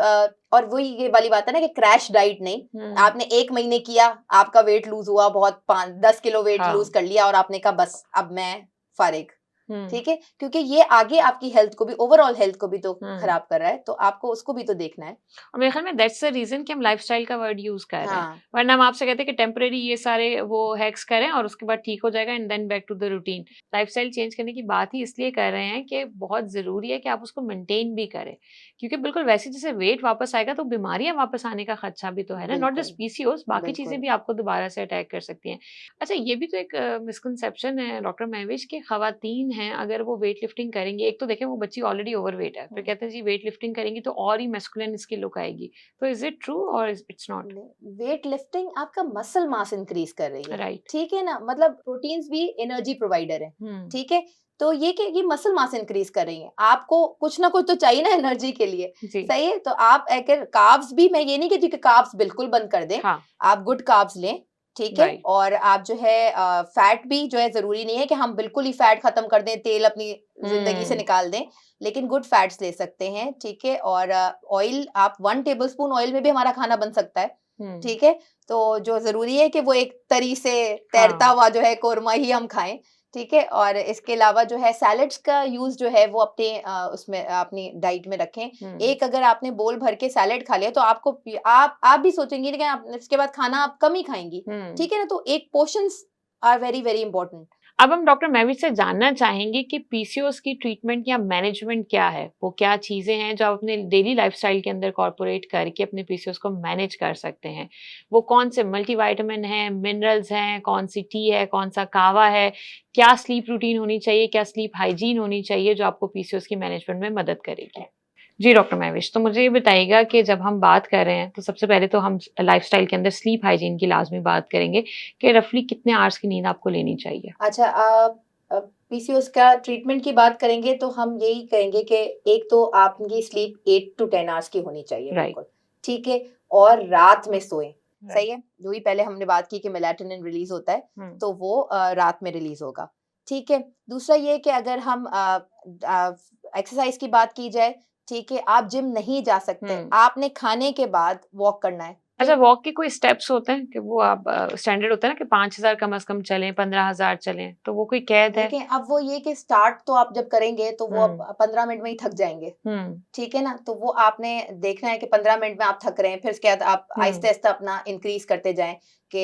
Speaker 2: और वही ये वाली बात है ना कि क्रैश डाइट नहीं, आपने 1 महीने किया, आपका वेट लूज हुआ, बहुत 5-10 किलो वेट
Speaker 1: हाँ।
Speaker 2: लूज कर लिया और आपने कहा बस अब मैं फारिग,
Speaker 1: हम्म।
Speaker 2: ठीक है, क्योंकि ये आगे आपकी हेल्थ को भी, ओवरऑल हेल्थ को भी तो
Speaker 1: हम्म।
Speaker 2: खराब कर रहा है, तो आपको उसको भी तो देखना है।
Speaker 1: और मेरे ख्याल में दैट्स द रीजन कि हम लाइफस्टाइल का वर्ड यूज कर रहे हैं,
Speaker 2: हाँ
Speaker 1: वरना हम आपसे कहते हैं कि टेम्परेरी ये सारे वो हैक्स करें और उसके बाद ठीक हो जाएगा and then back to the routine. Lifestyle change करने की बात ही इसलिए कर रहे हैं कि बहुत जरूरी है कि आप उसको मेंटेन भी करें, क्योंकि बिल्कुल वैसे जैसे वेट वापस आएगा तो बीमारियां वापस आने का खदशा भी तो है ना, नॉट जस्ट
Speaker 2: बिल्कुल
Speaker 1: पीसीओएस, बाकी चीजें
Speaker 2: बिल्कुल।
Speaker 1: भी आपको दोबारा से अटैक कर सकती हैं। अच्छा, ये भी तो एक मिसकंसेप्शन है डॉक्टर महविश कि खवातीन हैं अगर वो वेट लिफ्टिंग करेंगी, एक तो देखें वो बच्ची ऑलरेडी ओवरवेट है, फिर कहते हैं जी वेट लिफ्टिंग करेंगी तो और ही मैस्कुलिन इसकी लुक आएगी, तो इज इट ट्रू और इट्स नॉट?
Speaker 2: वेट लिफ्टिंग आपका मसल मास इंक्रीज कर रही है,
Speaker 1: राइट।
Speaker 2: ठीक है ना, मतलब प्रोटीन्स भी एनर्जी प्रोवाइडर है,
Speaker 1: हम्म।
Speaker 2: ठीक है। तो ये कि ये मसल मास इंक्रीज कर रही है, आपको कुछ ना कुछ तो चाहिए ना एनर्जी के लिए,
Speaker 1: जी।
Speaker 2: सही है। तो आप अगर कार्ब्स भी, मैं ये नहीं कहती कि कार्ब्स बिल्कुल बंद कर दें,
Speaker 1: हाँ।
Speaker 2: आप गुड कार्ब्स लें, ठीक है।
Speaker 1: राइट।
Speaker 2: और आप जो है फैट भी जो है, जरूरी नहीं है कि हम बिल्कुल ही फैट खत्म कर दें, तेल अपनी जिंदगी से निकाल दें, लेकिन गुड फैट्स ले सकते हैं, ठीक है। और ऑयल, आप 1 टेबलस्पून ऑयल में भी हमारा खाना बन सकता है,
Speaker 1: हम्म।
Speaker 2: ठीक है। तो जो जरूरी है कि वो एक तरी से तैरता
Speaker 1: हाँ।
Speaker 2: हुआ जो है कोरमा ही हम खाएं, ठीक है। और इसके अलावा जो है सैलेड्स का यूज जो है वो अपने उसमें अपनी डाइट में रखें। एक अगर आपने बोल भर के सैलेड खा लिया तो आपको आप भी सोचेंगी कि आप इसके बाद खाना आप कम ही खाएंगी, ठीक है ना। तो एक portions are very very important.
Speaker 1: अब हम डॉक्टर महविश से जानना चाहेंगे कि पीसीओएस की ट्रीटमेंट या मैनेजमेंट क्या है, वो क्या चीजें हैं जो आप अपने डेली लाइफस्टाइल के अंदर कॉर्पोरेट करके अपने पीसीओएस को मैनेज कर सकते हैं। वो कौन से मल्टीविटामिन हैं, मिनरल्स हैं, कौन सी टी है, कौन सा कावा है, क्या स्लीप रूटीन होनी चाहिए, क्या स्लीप हाइजीन होनी चाहिए जो आपको पीसीओएस की मैनेजमेंट में मदद करेगी। जी डॉक्टर महविश, तो मुझे ये बताइएगा कि जब हम बात कर रहे हैं तो सबसे पहले तो हम लाइफस्टाइल के अंदर स्लीप हाइजीन की लाजमी बात करेंगे कि रफली कितने आवर्स की नींद आपको लेनी चाहिए।
Speaker 2: अच्छा, पीसीओएस का ट्रीटमेंट की बात करेंगे तो हम यही कहेंगे कि एक तो आपकी स्लीप 8 to 10 आवर्स की होनी चाहिए,
Speaker 1: राइट।
Speaker 2: बिल्कुल, ठीक है। और रात में सोएं,
Speaker 1: राइट।
Speaker 2: सही है। जो ही पहले हमने बात की कि मेलाटोनिन रिलीज होता है, तो वो रात में रिलीज होगा, ठीक है। दूसरा ये कि अगर हम एक्सरसाइज की बात की जाए, ठीक है, आप जिम नहीं जा सकते, आपने खाने के बाद वॉक करना है।
Speaker 1: अच्छा, वॉक के कोई स्टेप्स होते हैं कि वो आप स्टैंडर्ड होता है ना कि 5000 कम से कम चलें, 15000 चलें, तो वो कोई कैद है?
Speaker 2: देखें, अब वो ये कि स्टार्ट तो आप जब करेंगे तो वो
Speaker 1: हम्म।
Speaker 2: अब 15 मिनट में ही थक जाएंगे,
Speaker 1: हम्म।
Speaker 2: ठीक है ना। तो वो आपने देखना है कि 15 मिनट में आप थक रहे हैं, फिर उसके बाद आप आहिस्ते आहिस्ते अपना इंक्रीज करते जाएं कि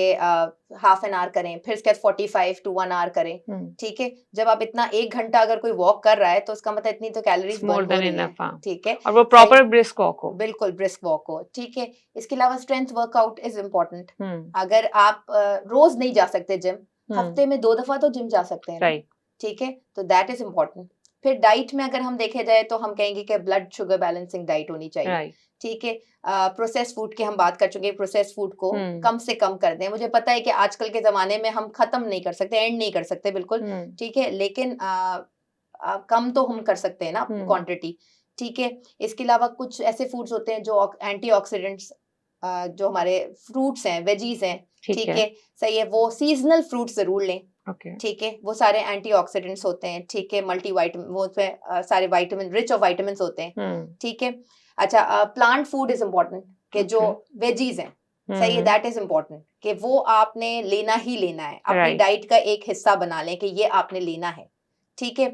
Speaker 2: हाफ एन आवर करें, फिर उसके बाद 45 to 1 आवर करें, ठीक है। जब आप इतना 1 घंटा अगर कोई वॉक कर रहा है तो उसका मतलब इतनी तो कैलोरीज
Speaker 1: मोर
Speaker 2: बर्न हो
Speaker 1: देन
Speaker 2: रही
Speaker 1: इनफ,
Speaker 2: है,
Speaker 1: हाँ।
Speaker 2: ठीक है।
Speaker 1: और वो
Speaker 2: सही,
Speaker 1: प्रॉपर ब्रिस्क वॉक हो।
Speaker 2: बिल्कुल ब्रिस्क वॉक हो, ठीक है। इसके अलावा स्ट्रेंथ वर्कआउट इज इम्पोर्टेंट। अगर आप रोज नहीं जा सकते जिम, हफ्ते में 2 दफा तो जिम जा सकते हैं ना,
Speaker 1: राइट।
Speaker 2: ठीक है। तो दैट इज इम्पोर्टेंट। फिर डाइट में अगर हम देखे जाए तो हम कहेंगे कि ब्लड शुगर बैलेंसिंग डाइट होनी चाहिए,
Speaker 1: राइट।
Speaker 2: ठीक है। प्रोसेस फूड की हम बात कर चुके हैं, प्रोसेस फूड को कम से कम कर दें। मुझे पता है कि आजकल के जमाने में हम खत्म नहीं कर सकते, एंड नहीं कर सकते बिल्कुल, ठीक है, लेकिन कम तो हम कर सकते हैं ना क्वांटिटी, ठीक है। इसके अलावा कुछ ऐसे फूड्स होते हैं जो एंटीऑक्सीडेंट्स, जो हमारे फ्रूट्स हैं, वेजीज हैं, ठीक है, सही है, वो सीजनल फ्रूट जरूर लें, ठीक है। वो सारे एंटीऑक्सीडेंट्स होते हैं, ठीक है, मल्टीविटामिन, वो उसमें सारे विटामिन, रिच ऑफ विटामिन होते हैं, ठीक है। अच्छा, प्लांट फूड इज इम्पोर्टेंट, कि जो वेजीज हैं, सही है, दैट इज इम्पोर्टेंट कि वो आपने लेना ही लेना है, अपनी डाइट का एक हिस्सा बना लें कि ये आपने लेना है, ठीक है।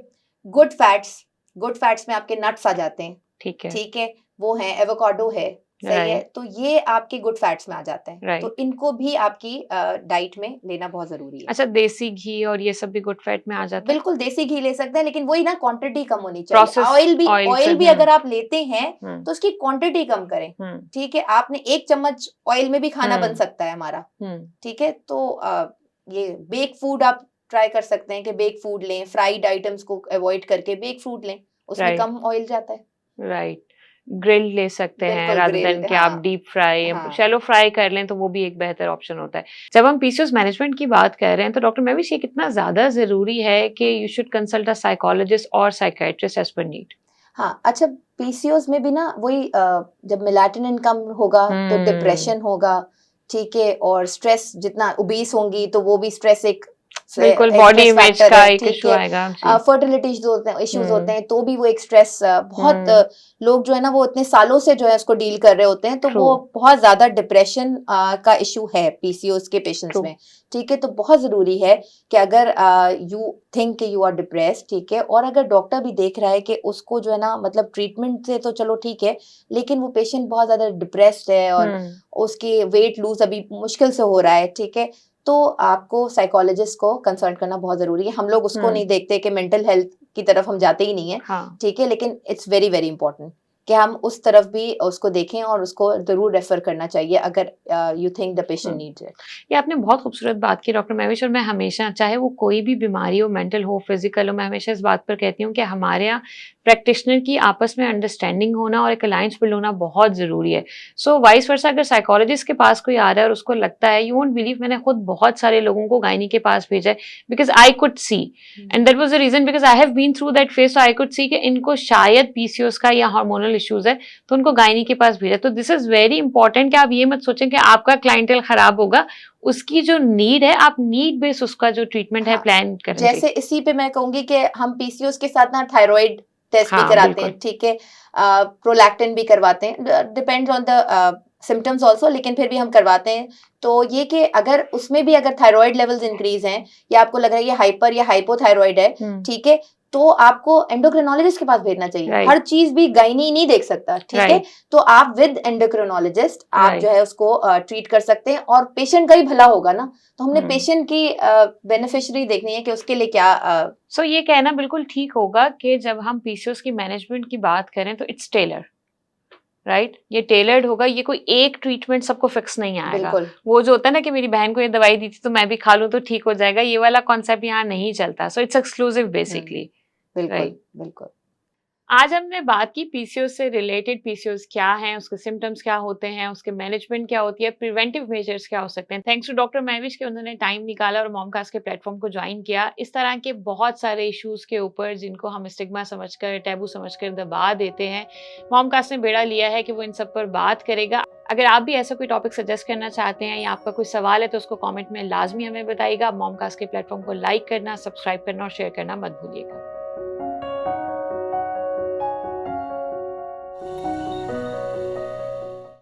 Speaker 2: गुड फैट्स में आपके नट्स आ जाते हैं, ठीक है, वो है एवोकाडो है, सही है। तो ये आपके गुड फैट्स में आ जाते हैं, तो इनको भी आपकी डाइट में लेना बहुत जरूरी है।
Speaker 1: अच्छा, देसी घी और ये सब भी गुड फैट में आ जाता है?
Speaker 2: बिल्कुल देसी घी ले सकते हैं, लेकिन वही ना, क्वांटिटी कम होनी चाहिए। ऑयल भी अगर आप लेते हैं तो उसकी क्वांटिटी कम करें, ठीक है। आपने 1 चम्मच ऑयल में भी खाना बन सकता है हमारा, ठीक है। तो ये बेक फूड आप ट्राई कर सकते हैं कि बेक फूड लें, फ्राइड आइटम्स को अवॉइड करके बेक फूड लें, उसमें कम ऑयल जाता है।
Speaker 1: राइट। ग्रिल ले सकते हैं
Speaker 2: बिल्कुल
Speaker 1: रादर
Speaker 2: ग्रिल,
Speaker 1: देन कि आप
Speaker 2: हाँ
Speaker 1: डीप फ्राई,
Speaker 2: हाँ
Speaker 1: शैलो फ्राई कर लें तो वो भी एक बेहतर ऑप्शन होता है। जब हम पीसीओएस मैनेजमेंट की बात कर रहे हैं तो डॉक्टर महविश ये कितना ज़्यादा ज़रूरी है कि you should consult a psychologist और साइकियाट्रिस्ट एज़ पर नीड?
Speaker 2: हाँ, अच्छा पीसीओएस में भी ना वही जब मेलाटोनिन कम होगा तो डिप्रेशन होगा, ठीक है, और स्ट्रेस जितना ओबीस होंगी तो वो भी स्ट्रेस एक
Speaker 1: बिल्कुल
Speaker 2: एक
Speaker 1: बॉडी
Speaker 2: स्ट्रेस
Speaker 1: इमेज
Speaker 2: फैक्टर
Speaker 1: का
Speaker 2: है,
Speaker 1: एक
Speaker 2: ठीक
Speaker 1: इशू
Speaker 2: है।
Speaker 1: आएगा। जी।
Speaker 2: फर्टिलिटी इश्यूज होते
Speaker 1: हुँ,
Speaker 2: हैं तो भी वो एक स्ट्रेस बहुत
Speaker 1: हुँ,
Speaker 2: लोग जो है ना वो इतने सालों से जो है उसको डील कर रहे होते हैं, तो
Speaker 1: ट्रू,
Speaker 2: वो बहुत ज्यादा डिप्रेशन का इशू है पीसीओएस के पेशेंट्स
Speaker 1: ट्रू।
Speaker 2: में, ठीक है। तो बहुत जरूरी है कि अगर you think you are depressed, ठीक है, और अगर डॉक्टर भी देख रहा है कि उसको जो है ना मतलब ट्रीटमेंट से तो चलो ठीक है, लेकिन वो पेशेंट बहुत ज्यादा डिप्रेस्ड है और
Speaker 1: हुँ,
Speaker 2: उसकी वेट लूज अभी मुश्किल से हो रहा है, ठीक है, तो आपको साइकोलॉजिस्ट को कंसल्ट करना बहुत जरूरी है। हम लोग उसको
Speaker 1: हुँ,
Speaker 2: नहीं देखते कि मेंटल हेल्थ की तरफ हम जाते ही नहीं है,
Speaker 1: हाँ।
Speaker 2: ठीक है, लेकिन इट्स वेरी वेरी इंपॉर्टेंट कि हम उस तरफ भी उसको देखें और उसको जरूर रेफर करना चाहिए अगर you think the patient
Speaker 1: hmm.
Speaker 2: Needs it.
Speaker 1: ये आपने बहुत खूबसूरत बात की डॉक्टर महविश, और मैं हमेशा चाहे वो कोई भी बीमारी हो, मेंटल हो, फिजिकल हो, मैं हमेशा इस बात पर कहती हूँ कि हमारे यहाँ प्रैक्टिशनर की आपस में अंडरस्टैंडिंग होना और एक अलायंस बिल्ड होना बहुत ज़रूरी है। सो वाइस वर्सा अगर साइकोलॉजिस्ट के पास कोई आ रहा है और उसको लगता है, यू वोंट बिलीव, मैंने खुद बहुत सारे लोगों को गायनी के पास भेजा है because I could see, and that was the reason because I have been through that phase, so I could see कि इनको शायद पीसीओएस का या हार्मोनल इश्यूज़ है, तो उनको गायनी के पास भेजा। तो दिस इज़ वेरी इंपॉर्टेंट कि आप ये मत सोचें कि आपका क्लाइंटेल खराब होगा, उसकी जो नीड है, आप नीड बेस उसका जो ट्रीटमेंट है
Speaker 2: हाँ,
Speaker 1: प्लान करें। जी।
Speaker 2: जैसे इसी पे मैं कहूंगी कि हम पीसीओएस के साथ ना थायराइड टेस्ट भी
Speaker 1: हाँ,
Speaker 2: कराते
Speaker 1: बिल्कुल।
Speaker 2: हैं, ठीक है, प्रोलैक्टिन भी करवाते हैं, depends on the symptoms also, लेकिन फिर भी हम करवाते हैं। तो ये कि अगर उसमें भी अगर थायराइड लेवल्स इंक्रीज हैं या आपको लग रहा है ये हाइपर या हाइपोथायराइड है,
Speaker 1: हुँ,
Speaker 2: ठीक है, तो आपको एंडोक्रिनोलॉजिस्ट के पास भेजना चाहिए।
Speaker 1: राइट,
Speaker 2: हर चीज भी गायनी नहीं देख सकता, ठीक है,
Speaker 1: राइट,
Speaker 2: तो आप विद एंडोक्रिनोलॉजिस्ट आप जो
Speaker 1: राइट।
Speaker 2: है उसको ट्रीट कर सकते हैं और पेशेंट का ही भला होगा ना। तो हमने
Speaker 1: हुँ।
Speaker 2: पेशेंट की बेनिफिशियरी देखनी है कि उसके लिए क्या
Speaker 1: सो ये कहना बिल्कुल ठीक होगा कि जब हम पीसीओएस की मैनेजमेंट की बात करें तो इट्स टेलर, राइट? ये टेलर्ड होगा, ये कोई एक ट्रीटमेंट सबको फिक्स नहीं आएगा।
Speaker 2: बिल्कुल
Speaker 1: वो जो होता है ना कि मेरी बहन को ये दवाई दी थी तो मैं भी खा लूँ तो ठीक हो जाएगा, ये वाला कॉन्सेप्ट यहाँ नहीं चलता। So it's exclusive
Speaker 2: hmm,
Speaker 1: basically,
Speaker 2: बिल्कुल
Speaker 1: राइट?
Speaker 2: बिल्कुल।
Speaker 1: आज हमने बात की पीसीओएस से रिलेटेड, पीसीओएस क्या है, उसके सिम्टम्स क्या होते हैं, उसके मैनेजमेंट क्या होती है, प्रिवेंटिव मेजर्स क्या हो सकते हैं। थैंक्स टू डॉक्टर महविश कि उन्होंने टाइम निकाला और मॉमकास्ट के प्लेटफॉर्म को ज्वाइन किया। इस तरह के बहुत सारे इश्यूज के ऊपर जिनको हम स्टिग्मा समझकर, टैबू समझकर दबा देते हैं, मॉमकास्ट ने बेड़ा लिया है कि वो इन सब पर बात करेगा। अगर आप भी ऐसा कोई टॉपिक सजेस्ट करना चाहते हैं या आपका कोई सवाल है तो उसको कमेंट में लाजमी हमें बताइएगा। मॉमकास्ट के प्लेटफॉर्म को लाइक करना, सब्सक्राइब करना और शेयर करना मत भूलिएगा।